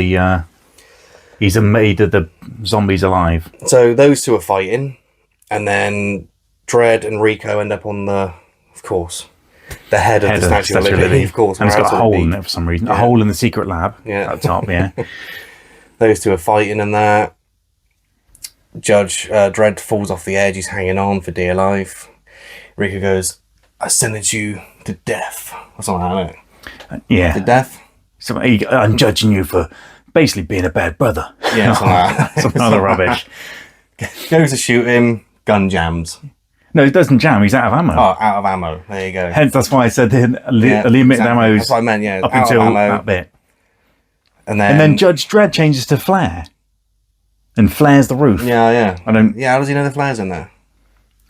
he's made the zombies alive.
So those two are fighting, and then Dredd and Rico end up on the head of the Statue of Liberty, of course.
And it's got a hole in it for some reason. Yeah. A hole in the secret lab at the top, yeah.
Those two are fighting and that. Judge Dredd falls off the edge. He's hanging on for dear life. Rico goes, I sentence you to death. Or something like that.
Yeah.
To death?
So I'm judging you for basically being a bad brother.
Yeah, something like that.
Some other rubbish.
Goes to shoot him. Gun jams.
No, it doesn't jam. He's out of ammo.
Oh, out of ammo. There you go.
Hence, that's why I said limited ammo.
That's what I meant, yeah.
Up until that bit.
And then
Judge Dredd changes to flare. And flares the roof.
Yeah, yeah.
Yeah,
how does he know the flare's in there?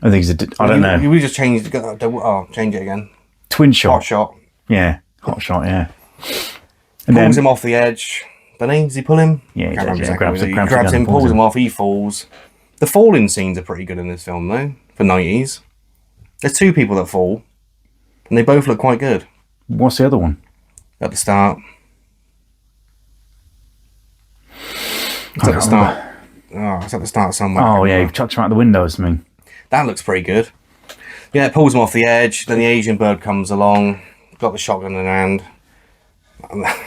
I think I don't know.
We just changed change it again.
Twin shot.
Hot shot.
Yeah, hot shot, yeah.
And pulls him off the edge. Does he pull him?
Yeah, he does,
he grabs him, pulls him off, he falls. The falling scenes are pretty good in this film, though, for 90s. There's two people that fall, and they both look quite good.
What's the other one?
At the start. It's at the start. Oh, it's at the start somewhere.
Oh, yeah, he chucks him out the window or something.
That looks pretty good. Yeah, it pulls him off the edge. Then the Asian bird comes along, got the shotgun in her hand.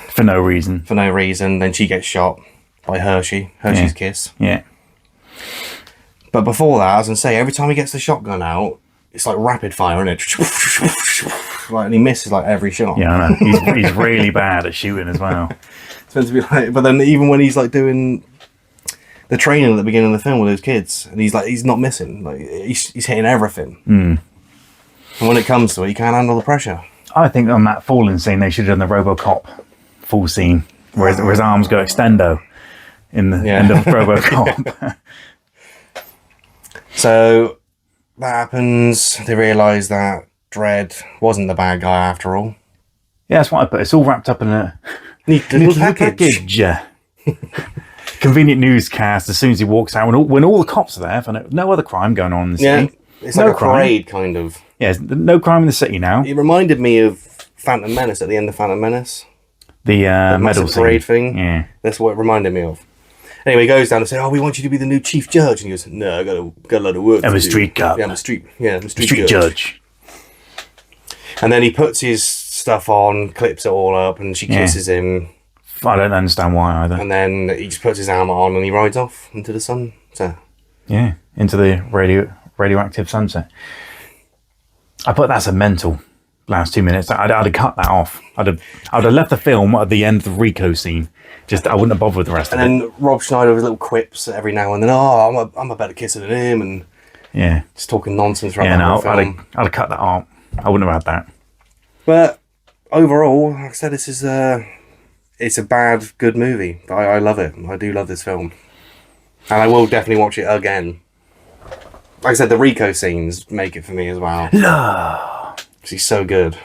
For no reason.
For no reason. Then she gets shot by Hershey's Kiss.
Yeah.
But before that, I was going to say, every time he gets the shotgun out, it's like rapid fire, isn't it? And he misses like every shot.
Yeah, I know. He's really bad at shooting as well.
It's meant to be like, but then even when he's like doing the training at the beginning of the film with those kids, and he's not missing. Like he's hitting everything.
Mm.
And when it comes to it, he can't handle the pressure.
I think on that falling scene, they should have done the RoboCop full scene, where his arms go extendo. in the end of RoboCop.
So that happens. They realise that Dredd wasn't the bad guy after all.
Yeah, that's what I put. It's all wrapped up in a
Neat little package.
Convenient newscast as soon as he walks out. When all the cops are there, for no other crime going on in the city.
It's like a parade, kind of.
Yeah, no crime in the city now.
It reminded me of Phantom Menace, at the end of Phantom Menace.
The medal
parade thing.
Yeah.
That's what it reminded me of. Anyway, he goes down and says, "Oh, we want you to be the new chief judge." And he goes, "No, I got a lot of work
I'm
to
a
do."
street cop.
Yeah, I'm a street
judge.
And then he puts his stuff on, clips it all up, and she kisses him.
I don't understand why either.
And then he just puts his helmet on and he rides off into the sun. So.
Yeah, into the radioactive sunset. I thought that's a mental last 2 minutes. I'd have cut that off. I'd have left the film at the end of the Rico scene. Just I wouldn't have bothered with the rest of it.
And then Rob Schneider with little quips every now and then. Oh, I'm a better kisser than him, and just talking nonsense right now.
I'd have cut that out. I wouldn't have had that.
But overall, like I said, this is it's a bad, good movie. I love it. I do love this film, and I will definitely watch it again. Like I said, the Rico scenes make it for me as well. She's so good.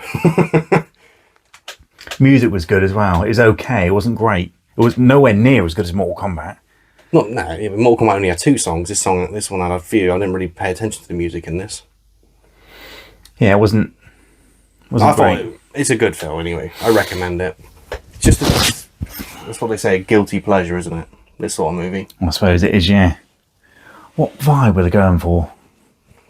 Music was good as well. It was okay. It wasn't great. It was nowhere near as good as Mortal Kombat.
Mortal Kombat only had 2 songs. This one had a few. I didn't really pay attention to the music in this.
Yeah, it wasn't great.
It's a good film anyway. I recommend it. That's what they say, a guilty pleasure, isn't it? This sort of movie.
I suppose it is, yeah. What vibe were they going for?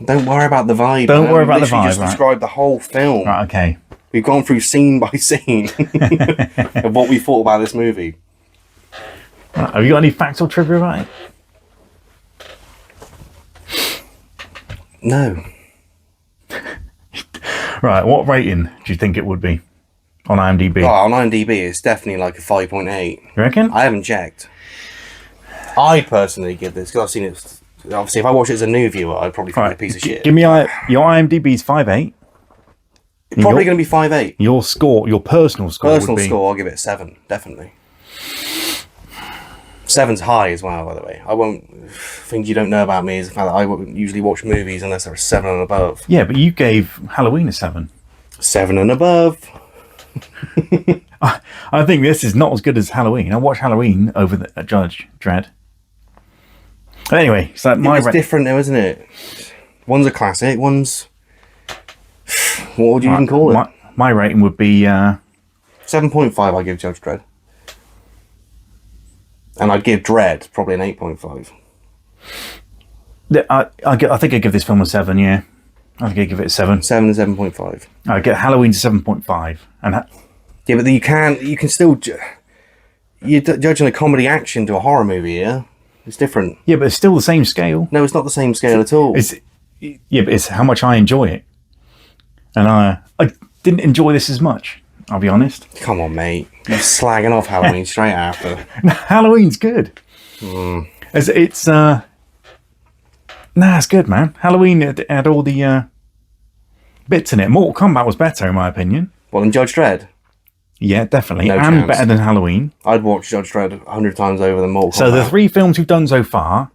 Don't worry about the vibe.
Don't worry about the vibe,
just described the whole film.
Right, okay.
We've gone through scene by scene of what we thought about this movie.
Right, have you got any facts or trivia about it?
No.
Right, what rating do you think it would be on IMDb?
Oh, on IMDb, it's definitely like a 5.8.
You reckon?
I haven't checked. I personally give this, because I've seen it. Obviously, if I watch it as a new viewer, I'd probably think it's a piece of shit.
Give me your IMDb's 5.8.
It's probably going to be 5.8.
Your score, your personal score.
Personal score, I'll give it 7, definitely. 7's high as well, by the way. I won't. Things you don't know about me is the fact that I won't usually watch movies unless they're a 7 and above.
Yeah, but you gave Halloween a 7.
7 and above.
I think this is not as good as Halloween. I watched Halloween over the Judge Dredd. But anyway, so
it's different though, isn't it? One's a classic, one's... What would you even call it?
My rating would be...
7.5 I give Judge Dredd. And I'd give Dredd probably an 8.5.
I think I'd give this film a 7, yeah. I think I'd give it a 7.
7 and 7.5.
I'd get Halloween to 7.5.
Yeah, but you can still... You're judging a comedy action to a horror movie, yeah? It's different.
Yeah, but it's still the same scale.
No, it's not the same scale at all.
But it's how much I enjoy it. And I didn't enjoy this as much, I'll be honest.
Come on, mate. You're slagging off Halloween straight after.
Halloween's good. It's good, man. Halloween had all the bits in it. Mortal Kombat was better, in my opinion.
Well, than Judge Dredd?
Yeah, definitely.
No
and
chance.
Better than Halloween.
I'd watch Judge Dredd 100 times over than Mortal Kombat.
So the 3 films we've done so far,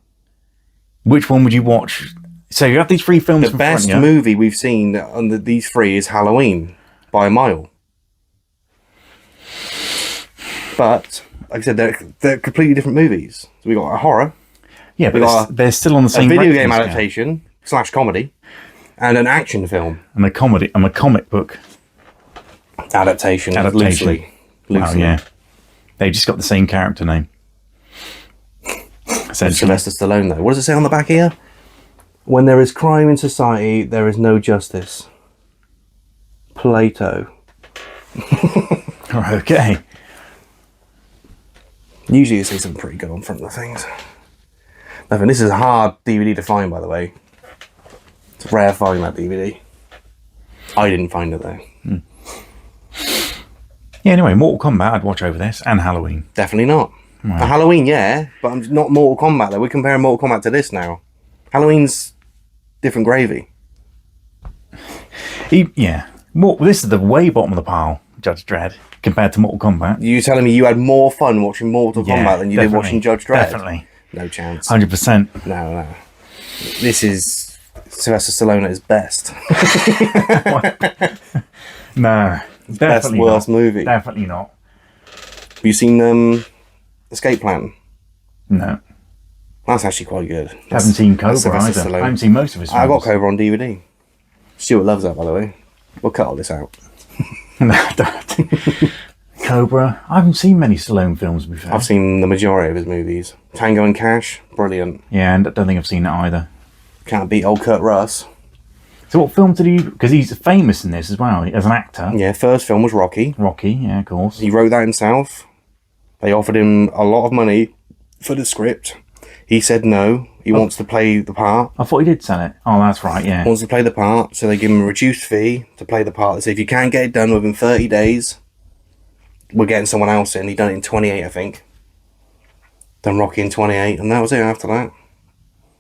which one would you watch? So you have these 3 films.
The best movie we've seen under these 3 is Halloween, by a mile. But, like I said, they're completely different movies. So we got a horror.
Yeah, but they're still on the same.
A video game adaptation / comedy, and an action film.
And a comic book
adaptation. Loosely.
Oh yeah, they just got the same character name.
Sylvester Stallone, though. What does it say on the back here? When there is crime in society, there is no justice. Plato.
Okay.
Usually you see something pretty good on front of the things. Nothing. This is a hard DVD to find, by the way. It's rare finding that DVD. I didn't find it, though.
Yeah, anyway, Mortal Kombat I'd watch over this, and Halloween.
Definitely not. Right. Halloween, yeah, but I'm not Mortal Kombat, though. We're comparing Mortal Kombat to this now. Halloween's different gravy.
Yeah. This is the way bottom of the pile, Judge Dredd. compared to Mortal Kombat.
You telling me you had more fun watching Mortal Kombat than you did watching Judge Dredd?
Definitely.
No chance.
100%.
No. This is Sylvester Stallone at his best.
No,
Best
definitely
worst
not.
movie.
Definitely not.
Have you seen Escape Plan?
No.
That's actually quite good.
Haven't seen Cobra
Sylvester
either.
Stallone.
I haven't seen most of his films.
I got Cobra on DVD. Stuart loves that, by the way. We'll cut all this out.
No, don't. Cobra. I haven't seen many Stallone films, to be fair.
I've seen the majority of his movies. Tango and Cash, brilliant.
Yeah, and I don't think I've seen it either.
Can't beat old Kurt Russ.
So what film did he... Because he's famous in this as well, as an actor.
Yeah, first film was Rocky.
Rocky, yeah, of course.
He wrote that himself. They offered him a lot of money for the script. He said no. He wants to play the part.
I thought he did sell it. Oh, that's right, yeah.
Wants to play the part, so they give him a reduced fee to play the part. They say, if you can't get it done within 30 days, we're getting someone else in. He done it in 28, I think. Done Rocky in 28, and that was it after that.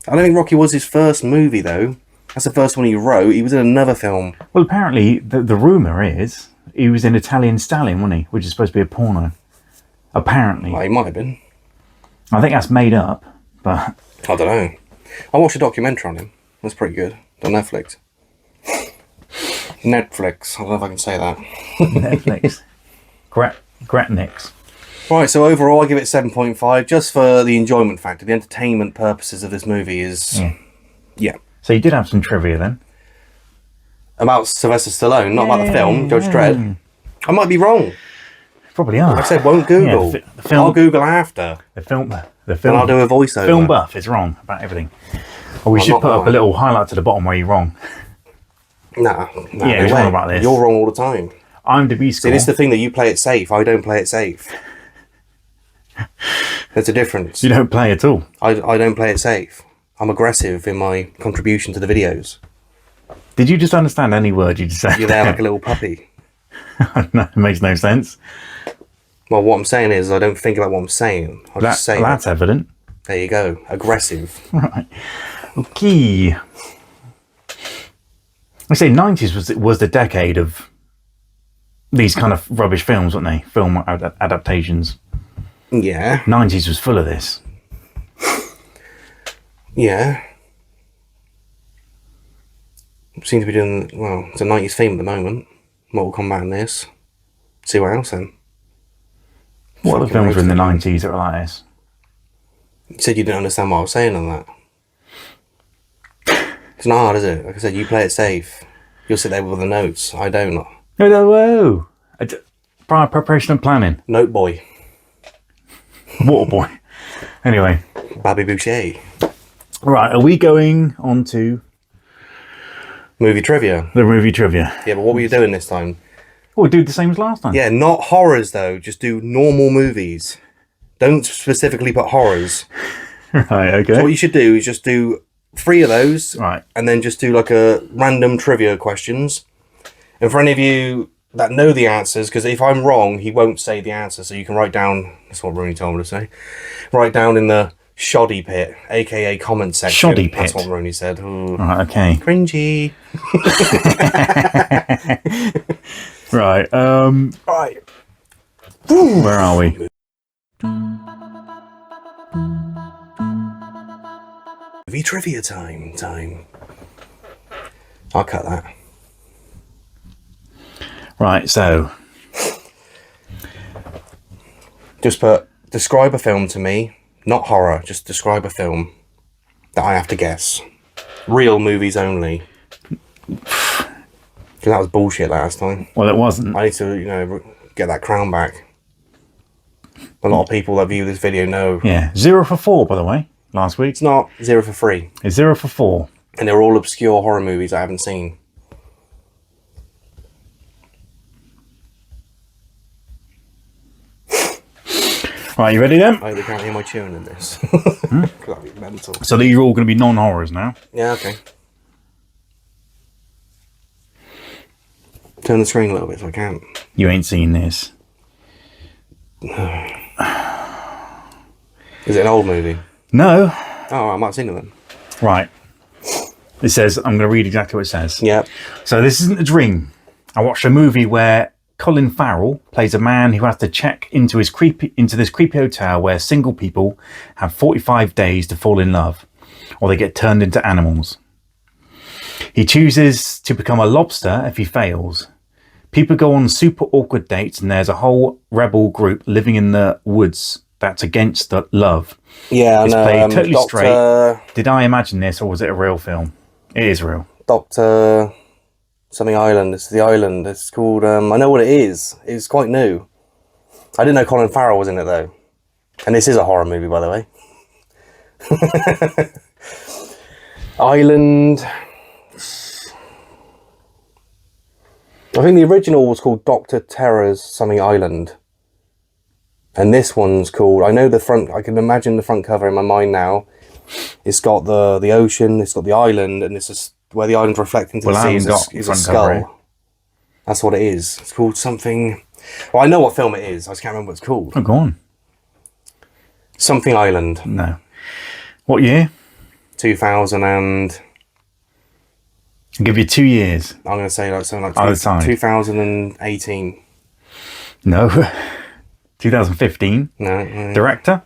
I don't think Rocky was his first movie, though. That's the first one he wrote. He was in another film.
Well, apparently, the rumour is he was in Italian Stallion, wasn't he? Which is supposed to be a porno. Apparently.
Well, he might have been.
I think that's made up, but...
I don't know. I watched a documentary on him. That's pretty good. On Netflix. Netflix. I don't know if I can say that.
Netflix. Gretnix.
Right, so overall I give it 7.5 just for the enjoyment factor. The entertainment purposes of this movie is... Yeah.
So you did have some trivia then?
About Sylvester Stallone, not about the film, Judge Dredd. I might be wrong.
Probably are.
Like I said, won't Google.
Yeah, the film,
I'll Google after.
The film.
And I'll do a voiceover.
Film buff is wrong about everything. Or we should put up a little highlight to the bottom where you're wrong.
Nah,
yeah, he's wrong about this.
You're wrong all the time.
IMDb score.
See, this is the thing that you play it safe. I don't play it safe. There's a difference.
You don't play at all.
I don't play it safe. I'm aggressive in my contribution to the videos.
Did you just understand any word you just said?
You're there like a little puppy.
No, it makes no sense.
Well, what I'm saying is I don't think about what I'm saying. I'll just say
that's evident.
There you go. Aggressive.
Right. Okay. I say 90s was the decade of these kind of rubbish films, weren't they? Film adaptations.
Yeah.
90s was full of this.
Yeah. Seem to be doing, well, it's a 90s theme at the moment. Mortal Kombat and this. See what else then?
What other films were in the 90s that were like this?
You said you didn't understand what I was saying on that. It's not hard, is it? Like I said, you play it safe. You'll sit there with the notes. I don't.
Whoa. Prior preparation and planning.
Note boy.
Waterboy. Anyway.
Babby Boucher.
Right, are we going on to...
Movie trivia.
The movie trivia.
Yeah, but what were you doing this time?
We'll do the same as last time.
Yeah, not horrors though. Just do normal movies. Don't specifically put horrors.
Right, okay.
So what you should do is just do 3 of those.
Right.
And then just do like a random trivia questions. And for any of you that know the answers, because if I'm wrong, he won't say the answer. So you can write down, that's what Rooney told me to say, write down in the Shoddy pit, aka comment section.
Shoddy pit.
That's what Rooney said. Ooh.
Right, okay.
Cringy.
Right.
Right.
Where are we?
Movie trivia time. I'll cut that.
Right, so
Just describe a film to me, not horror. Just describe a film that I have to guess. Real movies only. Because that was bullshit last time.
well, it wasn't.
I need to, get that crown back. A lot of people that view this video know.
Yeah, 0 for 4, by the way. Last week.
It's not 0 for 3.
It's 0 for 4.
And they're all obscure horror movies I haven't seen.
Right, you ready then?
I hope they can't hear my tune in this. That'd be mental.
So these are all going to be non-horrors now.
Yeah, okay. Turn the screen a little bit so I can.
You ain't seen this.
Is it an old movie?
No.
Oh, I might have seen it then.
Right. It says, I'm going to read exactly what it says.
Yep.
So this isn't a dream. I watched a movie where Colin Farrell plays a man who has to check into this creepy hotel where single people have 45 days to fall in love, or they get turned into animals. He chooses to become a lobster if he fails. People go on super awkward dates, and there's a whole rebel group living in the woods that's against the love.
Yeah,
It's
I know.
played totally
Doctor...
straight. Did I imagine this, or was it a real film? It is real.
Doctor... something Island. It's the island. It's called... I know what it is. It's quite new. I didn't know Colin Farrell was in it, though. And this is a horror movie, by the way. Island... I think the original was called Dr. Terror's something Island. And this one's called... I know the front... I can imagine the front cover in my mind now. It's got the ocean, it's got the island, and this is where the island's reflecting to the sea is a skull. Cover. That's what it is. It's called something... Well, I know what film it is. I just can't remember what it's called.
Oh, go on.
Something Island.
No. What year?
2000 and...
I'll give you 2 years.
I'm going to say like something like 2018.
No. 2015.
No.
Director?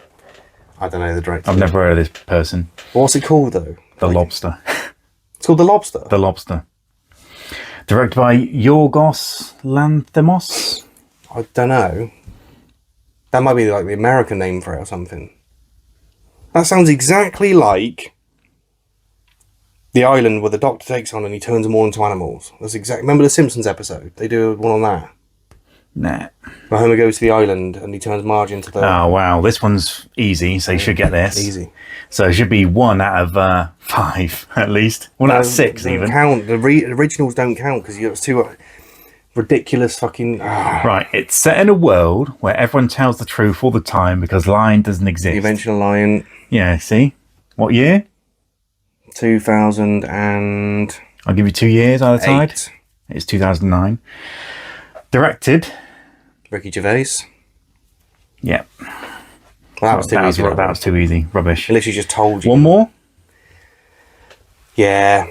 I don't know the director.
I've never heard of this person.
What's it called though?
The Lobster.
It's called The Lobster?
The Lobster. Directed by Yorgos Lanthimos?
I don't know. That might be like the American name for it or something. That sounds exactly like the island where the doctor takes on and he turns them all into animals. That's exactly... Remember the Simpsons episode? They do one on that.
Nah.
Where Homer goes to the island and he turns Marge into the...
Oh, wow. This one's easy, so you should get this.
Easy.
So it should be 1 out of 5, at least. 1 out of 6, even.
Count. The originals don't count because it's too ridiculous fucking...
Right. It's set in a world where everyone tells the truth all the time because lying doesn't exist.
You mentioned a lion.
Yeah, see? What year?
2000 and...
I'll give you 2 years either side. It's 2009. Directed...
Ricky Gervais.
Yeah.
Well, that was too easy.
That was too easy. Rubbish.
He literally just told you.
One more?
Yeah.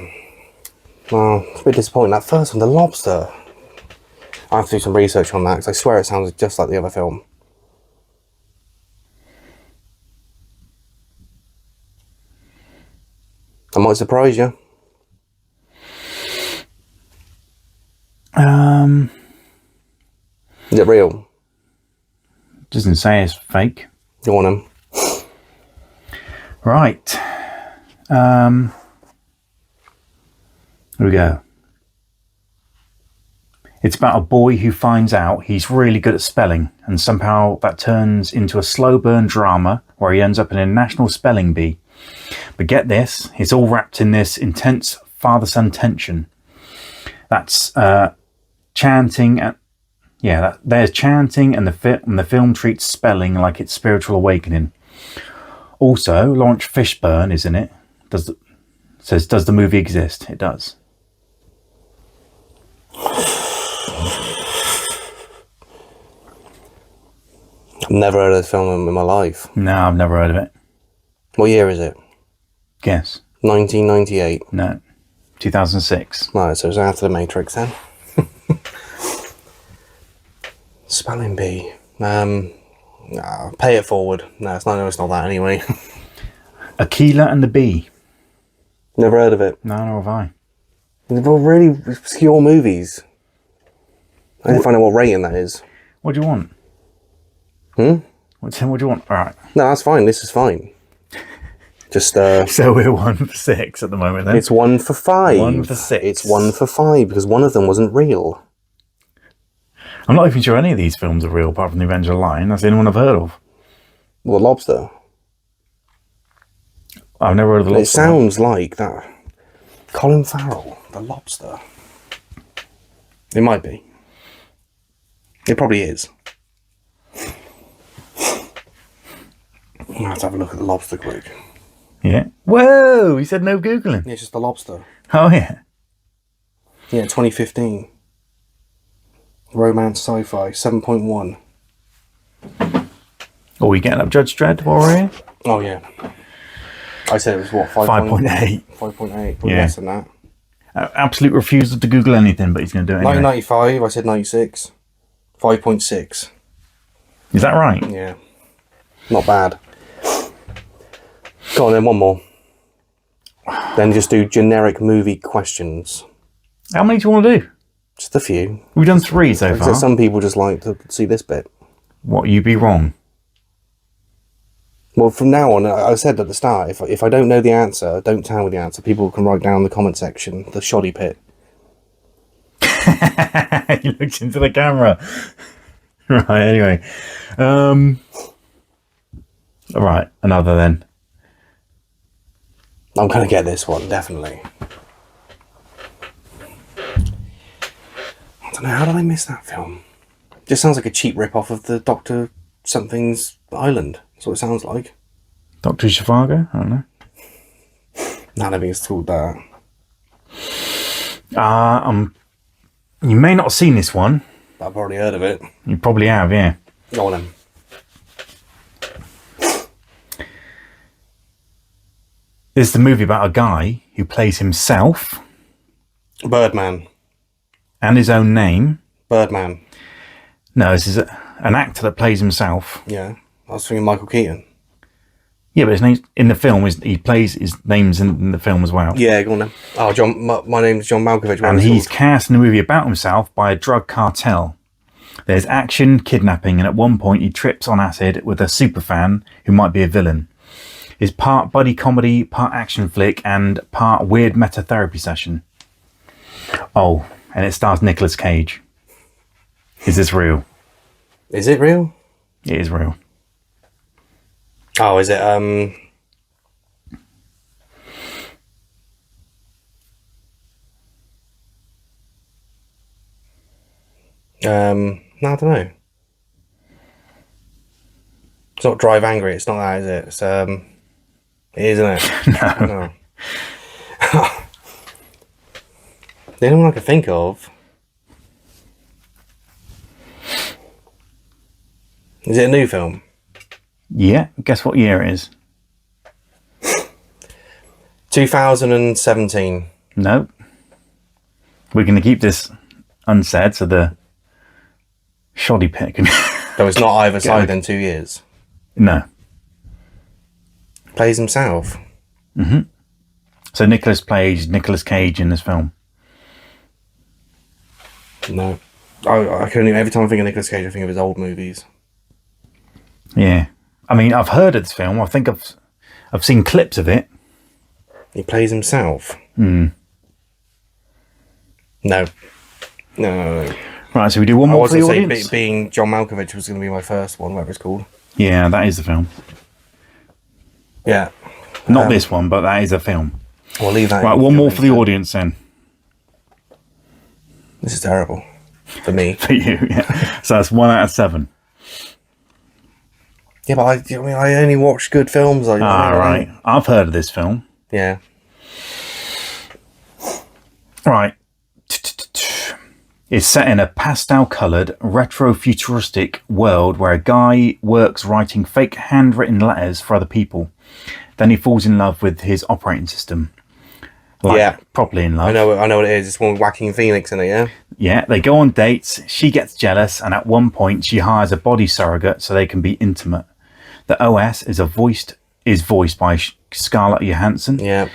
Well, it's a bit disappointing. That first one, The Lobster. I have to do some research on that because I swear it sounds just like the other film. I might surprise you. Is it real?
Doesn't say it's fake.
Go on then.
Right. Here we go. It's about a boy who finds out he's really good at spelling, and somehow that turns into a slow burn drama where he ends up in a national spelling bee. But get this, it's all wrapped in this intense father-son tension. That's chanting and there's chanting, and the film treats spelling like it's spiritual awakening. Also, Lawrence Fishburne is in it. Does the movie exist? It does.
I've never heard of this film in my life.
No, I've never heard of it.
What year is it?
Guess.
1998.
No. 2006.
Right, so it's after The Matrix then. Spelling bee. Pay it forward. No, it's not that anyway.
Aquila and the Bee.
Never heard of it.
No, nor have I.
They're all really obscure movies. I need to find out what rating that is.
What do you want? What do you want? All right.
No, that's fine. This is fine. Just
So we're 1 for 6 at the moment then.
It's 1 for 5.
1 for 6.
It's 1 for 5 because one of them wasn't real.
I'm not even sure any of these films are real apart from The Avenger Line. That's the only one I've heard of.
Well, The Lobster.
I've never heard of The Lobster.
It sounds like that. Colin Farrell, The Lobster. It might be. It probably is. I'll have to have a look at The Lobster quick.
Yeah. Whoa! He said no Googling.
Yeah, it's just The Lobster.
Oh, yeah.
Yeah, 2015. Romance sci-fi, 7.1.
Oh, we getting up Judge Dredd while we're here?
Oh, yeah. I said it was what,
5.8.
5.8,
Yeah.
less than that.
Absolute refusal to Google anything, but he's going to do it anyway.
1995, I said 96. 5.6.
Is that right?
Yeah. Not bad. Go on then, one more. Then just do generic movie questions.
How many do you want to do?
Just a few.
We've done 3 so far.
Some people just like to see this bit.
What, you be wrong?
Well, from now on, I said at the start, if I don't know the answer, don't tell me the answer. People can write down in the comment section, the shoddy pit.
He looked into the camera. Right, anyway. Alright, another then.
I'm going to get this one, definitely. I don't know, how did I miss that film? Just sounds like a cheap rip-off of the Dr. Something's Island. That's what it sounds like.
Dr. Zhivago? I don't know.
No, I don't think it's called that.
You may not have seen this one.
I've already heard of it.
You probably have, yeah.
Go on then.
This is the movie about a guy who plays himself
Birdman.
and his own name.
Birdman.
No, this is an actor that plays himself.
Yeah. I was thinking Michael Keaton.
Yeah, but his name in the film is he plays his name's in the film as well.
Yeah, go on then. Oh, John. My name's John Malkovich.
And he's cast in a movie about himself by a drug cartel. There's action, kidnapping, and at one point he trips on acid with a superfan who might be a villain. It's part buddy comedy, part action flick, and part weird meta therapy session. Oh, and it stars Nicolas Cage. Is this real?
Is it real?
It is real.
Oh, is it no, I don't know. It's not Drive Angry, it's not that, is it? It's it is, isn't it?
No.
The only one I can think of. Is it a new film?
Yeah, guess what year it is?
2017.
No. We're going to keep this unsaid so the shoddy pit can...
So it's not either side in 2 years.
No.
Plays himself.
Mm-hmm. So Nicolas plays Nicolas Cage in this film.
No. I couldn't even, every time I think of Nicolas Cage, I think of his old movies.
Yeah. I mean, I've heard of this film. I think I've seen clips of it.
He plays himself.
Hmm.
No. No.
Right, so we do one
I
more
was
for the
going to
audience?
say being John Malkovich was going to be my first one, whatever it's called.
Yeah, that is the film.
Yeah.
Not this one, but that is a film.
We'll leave that.
Right, one more for the audience then.
This is terrible. For me.
For you, yeah. So that's 1 out of 7.
Yeah, but I only watch good films.
Right. I've heard of this film.
Yeah.
Right. It's set in a pastel-coloured, retro-futuristic world where a guy works writing fake handwritten letters for other people. Then he falls in love with his operating system.
Yeah.
Properly in love.
I know what it is. It's one with Joaquin Phoenix in it, yeah?
Yeah, they go on dates, she gets jealous, and at one point she hires a body surrogate so they can be intimate. The OS is voiced by Scarlett Johansson.
Yeah.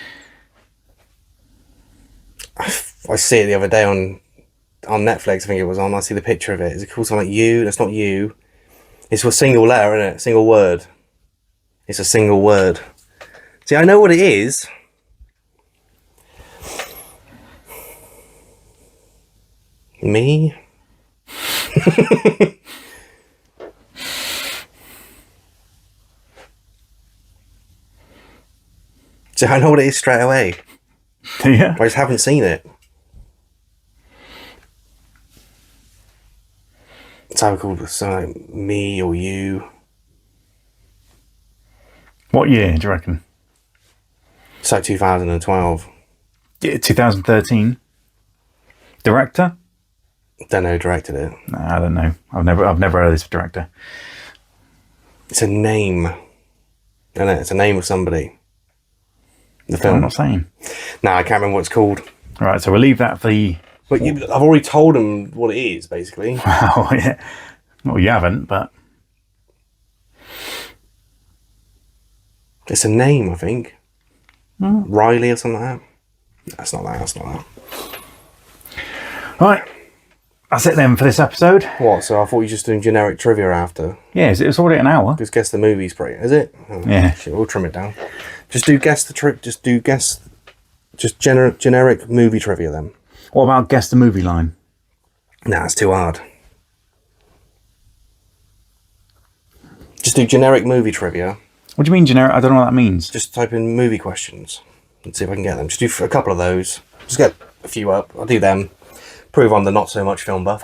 I see it the other day on Netflix, I think it was on. I see the picture of it. Is it called something like You? That's not You. It's a single letter, isn't it? Single word. It's a single word. See, I know what it is. Me? See, I know what it is straight away.
Yeah.
I just haven't seen it. It's either called something like Me or You.
What year do you reckon?
It's like 2012.
Yeah, 2013. Director?
Don't know who directed it.
Nah, I don't know. I've never heard of this director.
It's a name. Isn't it? It's a name of somebody. The film.
I'm not saying.
No, I can't remember what it's called.
All right, so we'll leave that for the
But I've already told them what it is, basically.
Wow, yeah. Well, you haven't, but...
It's a name, I think. Riley or something like that. That's not that.
Right. That's it then for this episode.
What? So I thought you were just doing generic trivia after.
Yeah, it's already an hour.
Just guess the movie's pretty. Is it? Oh,
yeah.
Shit, we'll trim it down. Just generic movie trivia then.
What about guess the movie line?
Nah, it's too hard. Just do generic movie trivia.
What do you mean generic? I don't know what that means.
Just type in movie questions and see if I can get them. Just do a couple of those. Just get a few up. I'll do them. Prove I'm the not so much film buff.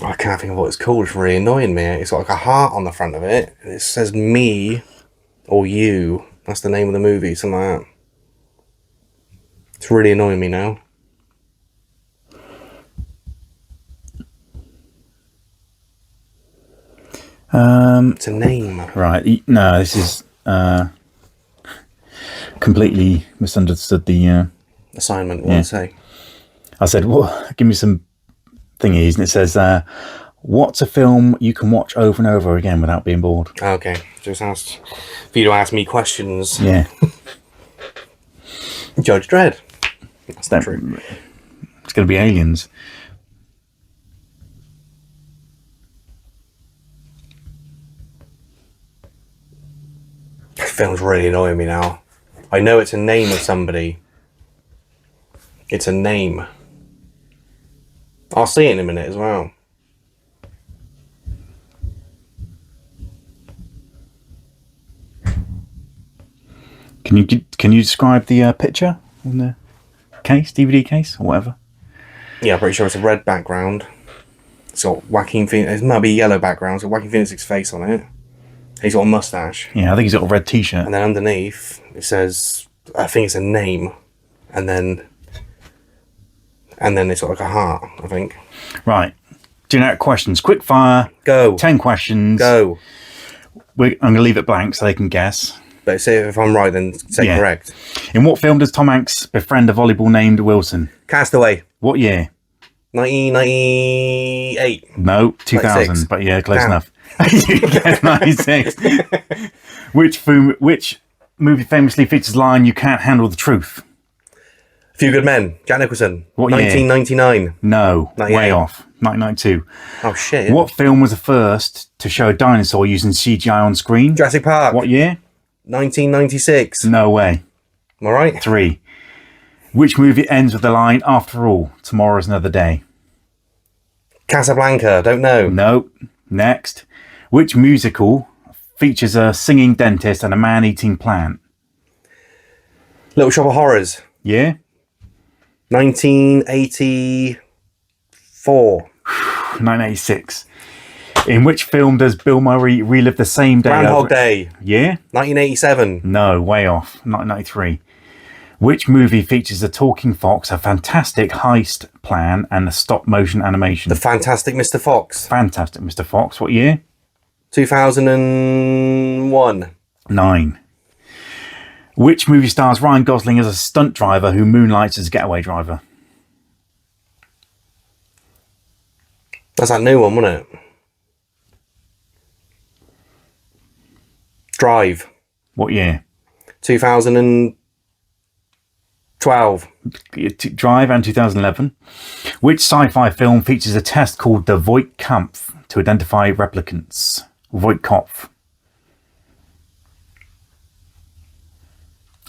I can't think of what it's called. It's really annoying me. It's got like a heart on the front of it. And it says me or you. That's the name of the movie. Something like that. It's really annoying me now. It's a name.
Right. No, this is completely misunderstood the
assignment. What did I say?
I said, well, give me some thingies, and it says, what's a film you can watch over and over again without being bored?
Okay, just asked for you to ask me questions.
Yeah.
Judge Dredd. That's not true.
It's going to be Aliens.
This film's really annoying me now. I know it's a name of somebody. It's a name. I'll see it in a minute as well.
Can you describe the picture on the case, DVD case, or whatever?
Yeah, I'm pretty sure it's a red background. It's got Joaquin Phoenix. It might be a yellow background. It's got Joaquin Phoenix's face on it. He's got a mustache.
Yeah, I think he's got a red t-shirt.
And then underneath it says, I think it's a name, and then it's got like a heart, I think.
Right. Generic questions. Quick fire.
Go.
10 questions.
Go.
I'm going to leave it blank so they can guess.
But say if I'm right, then say correct.
In what film does Tom Hanks befriend a volleyball named Wilson?
Castaway.
What year?
1998.
No, 2000.
96.
But yeah, close enough. You guessed 96. Which movie famously features the line, "You can't handle the truth"?
A Few Good Men. Jack Nicholson.
What year?
1999.
No,
98.
way off. 1992.
Oh shit.
What film was the first to show a dinosaur using CGI on screen?
Jurassic Park.
What year?
1996.
No way.
Am I right?
3. Which movie ends with the line, "After all, tomorrow's another day"?
Casablanca. Don't know.
No. Next. Which musical features a singing dentist and a man-eating plant?
Little Shop of Horrors.
Yeah?
1984.
1986. In which film does Bill Murray relive the same day?
Groundhog Day.
Yeah?
1987.
No, way off. 1993. Which movie features a talking fox, a fantastic heist plan, and a stop-motion animation?
The Fantastic Mr. Fox.
Fantastic Mr. Fox. What year?
2001.
9. Which movie stars Ryan Gosling as a stunt driver who moonlights as a getaway driver?
That's that new one, wasn't it? Drive.
What year?
2012.
Drive and 2011. Which sci-fi film features a test called the Voight-Kampff to identify replicants? Voight-Kampff.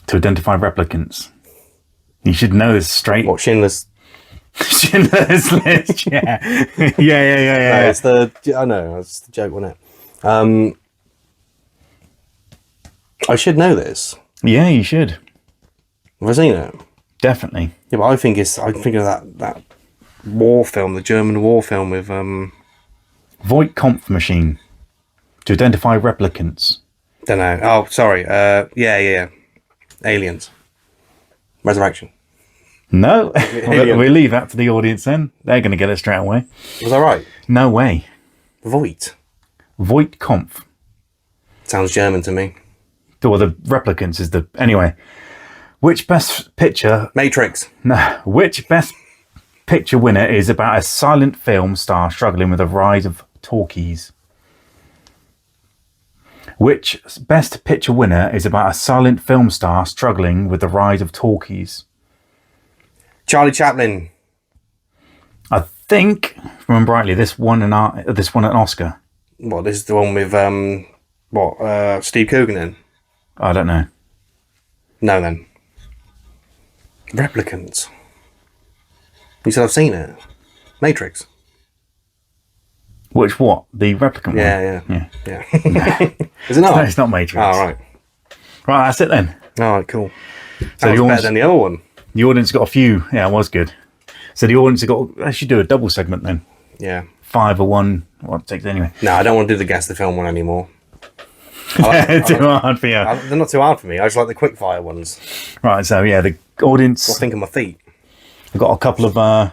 To identify replicants. You should know this straight.
What, Schindler's?
Schindler's List, yeah. Yeah.
No, it's I know, it's the joke, wasn't it? I should know this.
Yeah, you should.
Have I seen it?
Definitely.
Yeah, but I'm thinking of that war film, the German war film with
Voight-Kampff machine to identify replicants.
Don't know. Oh, sorry. Yeah. Aliens. Resurrection.
No, we'll leave that to the audience then. They're going to get it straight away.
Was I right?
No way.
Voight.
Voight-Kampff.
Sounds German to me.
Well, the replicants is the... Anyway, which Best Picture...
Matrix.
No. Which Best Picture winner is about a silent film star struggling with the rise of talkies? Which Best Picture winner is about a silent film star struggling with the rise of talkies?
Charlie Chaplin.
I think, if I remember rightly, this won an Oscar.
What, this is the one with, Steve Coogan in?
I don't know.
No, then. Replicants. You said I've seen it. Matrix.
Which what? The replicant one?
Yeah. Is it
No,
not?
it's not Matrix.
Oh, right.
Right, that's it then.
All right, cool.
So
That was better than the other one.
The audience got a few. Yeah, it was good. So the audience got... I should do a double segment then.
Yeah.
5 or 1. What takes anyway?
No, I don't want to do the guess the film one anymore.
Too hard for you.
They're not too hard for me. I just like the quickfire ones.
Right, so yeah, the audience...
I'll think of my feet.
I've got a couple of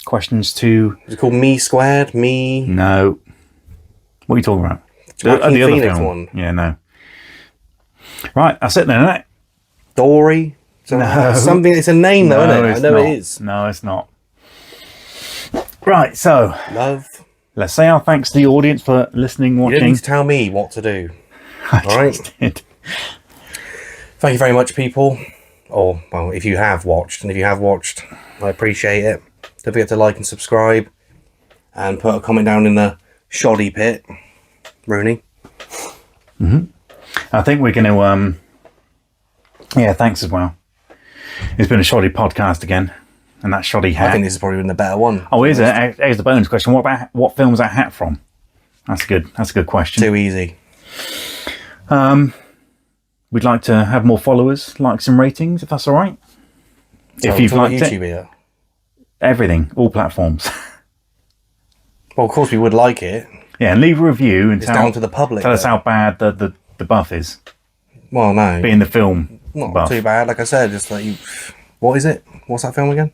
questions to...
Is it called Me Squared? Me...
No. What are you talking about?
Joaquin
The other
Phoenix
film.
one.
Yeah, no. Right, that's it then, isn't it?
Dory?
No.
Something, it's a name though, isn't it? I know
not.
it is.
No, it's not. Right, so
Love.
let's say our thanks to the audience for listening,
You
watching.
don't need to tell me what to do.
I
All right.
just did.
Thank you very much, people. Or, well, if you have watched, and if you have watched, I appreciate it. Don't forget to like and subscribe. And put a comment down in the shoddy pit. Rooney.
I think we're going to... yeah, thanks as well. It's been a shoddy podcast again. And that shoddy hat.
I think this has probably been the better one.
Oh, here's the bonus question. What film was that hat from? That's a good question.
Too easy.
We'd like to have more followers, likes and ratings, if that's all right.
So
if you've
talk about
liked
YouTube
it,
here.
everything, all platforms.
Well, of course we would like it.
Yeah, and leave a review and
It's down to the public.
tell us
though.
how bad the buff is.
Well, no.
Being the film
Not
buff.
too bad. Like I said, just like you... What is it? What's that film again?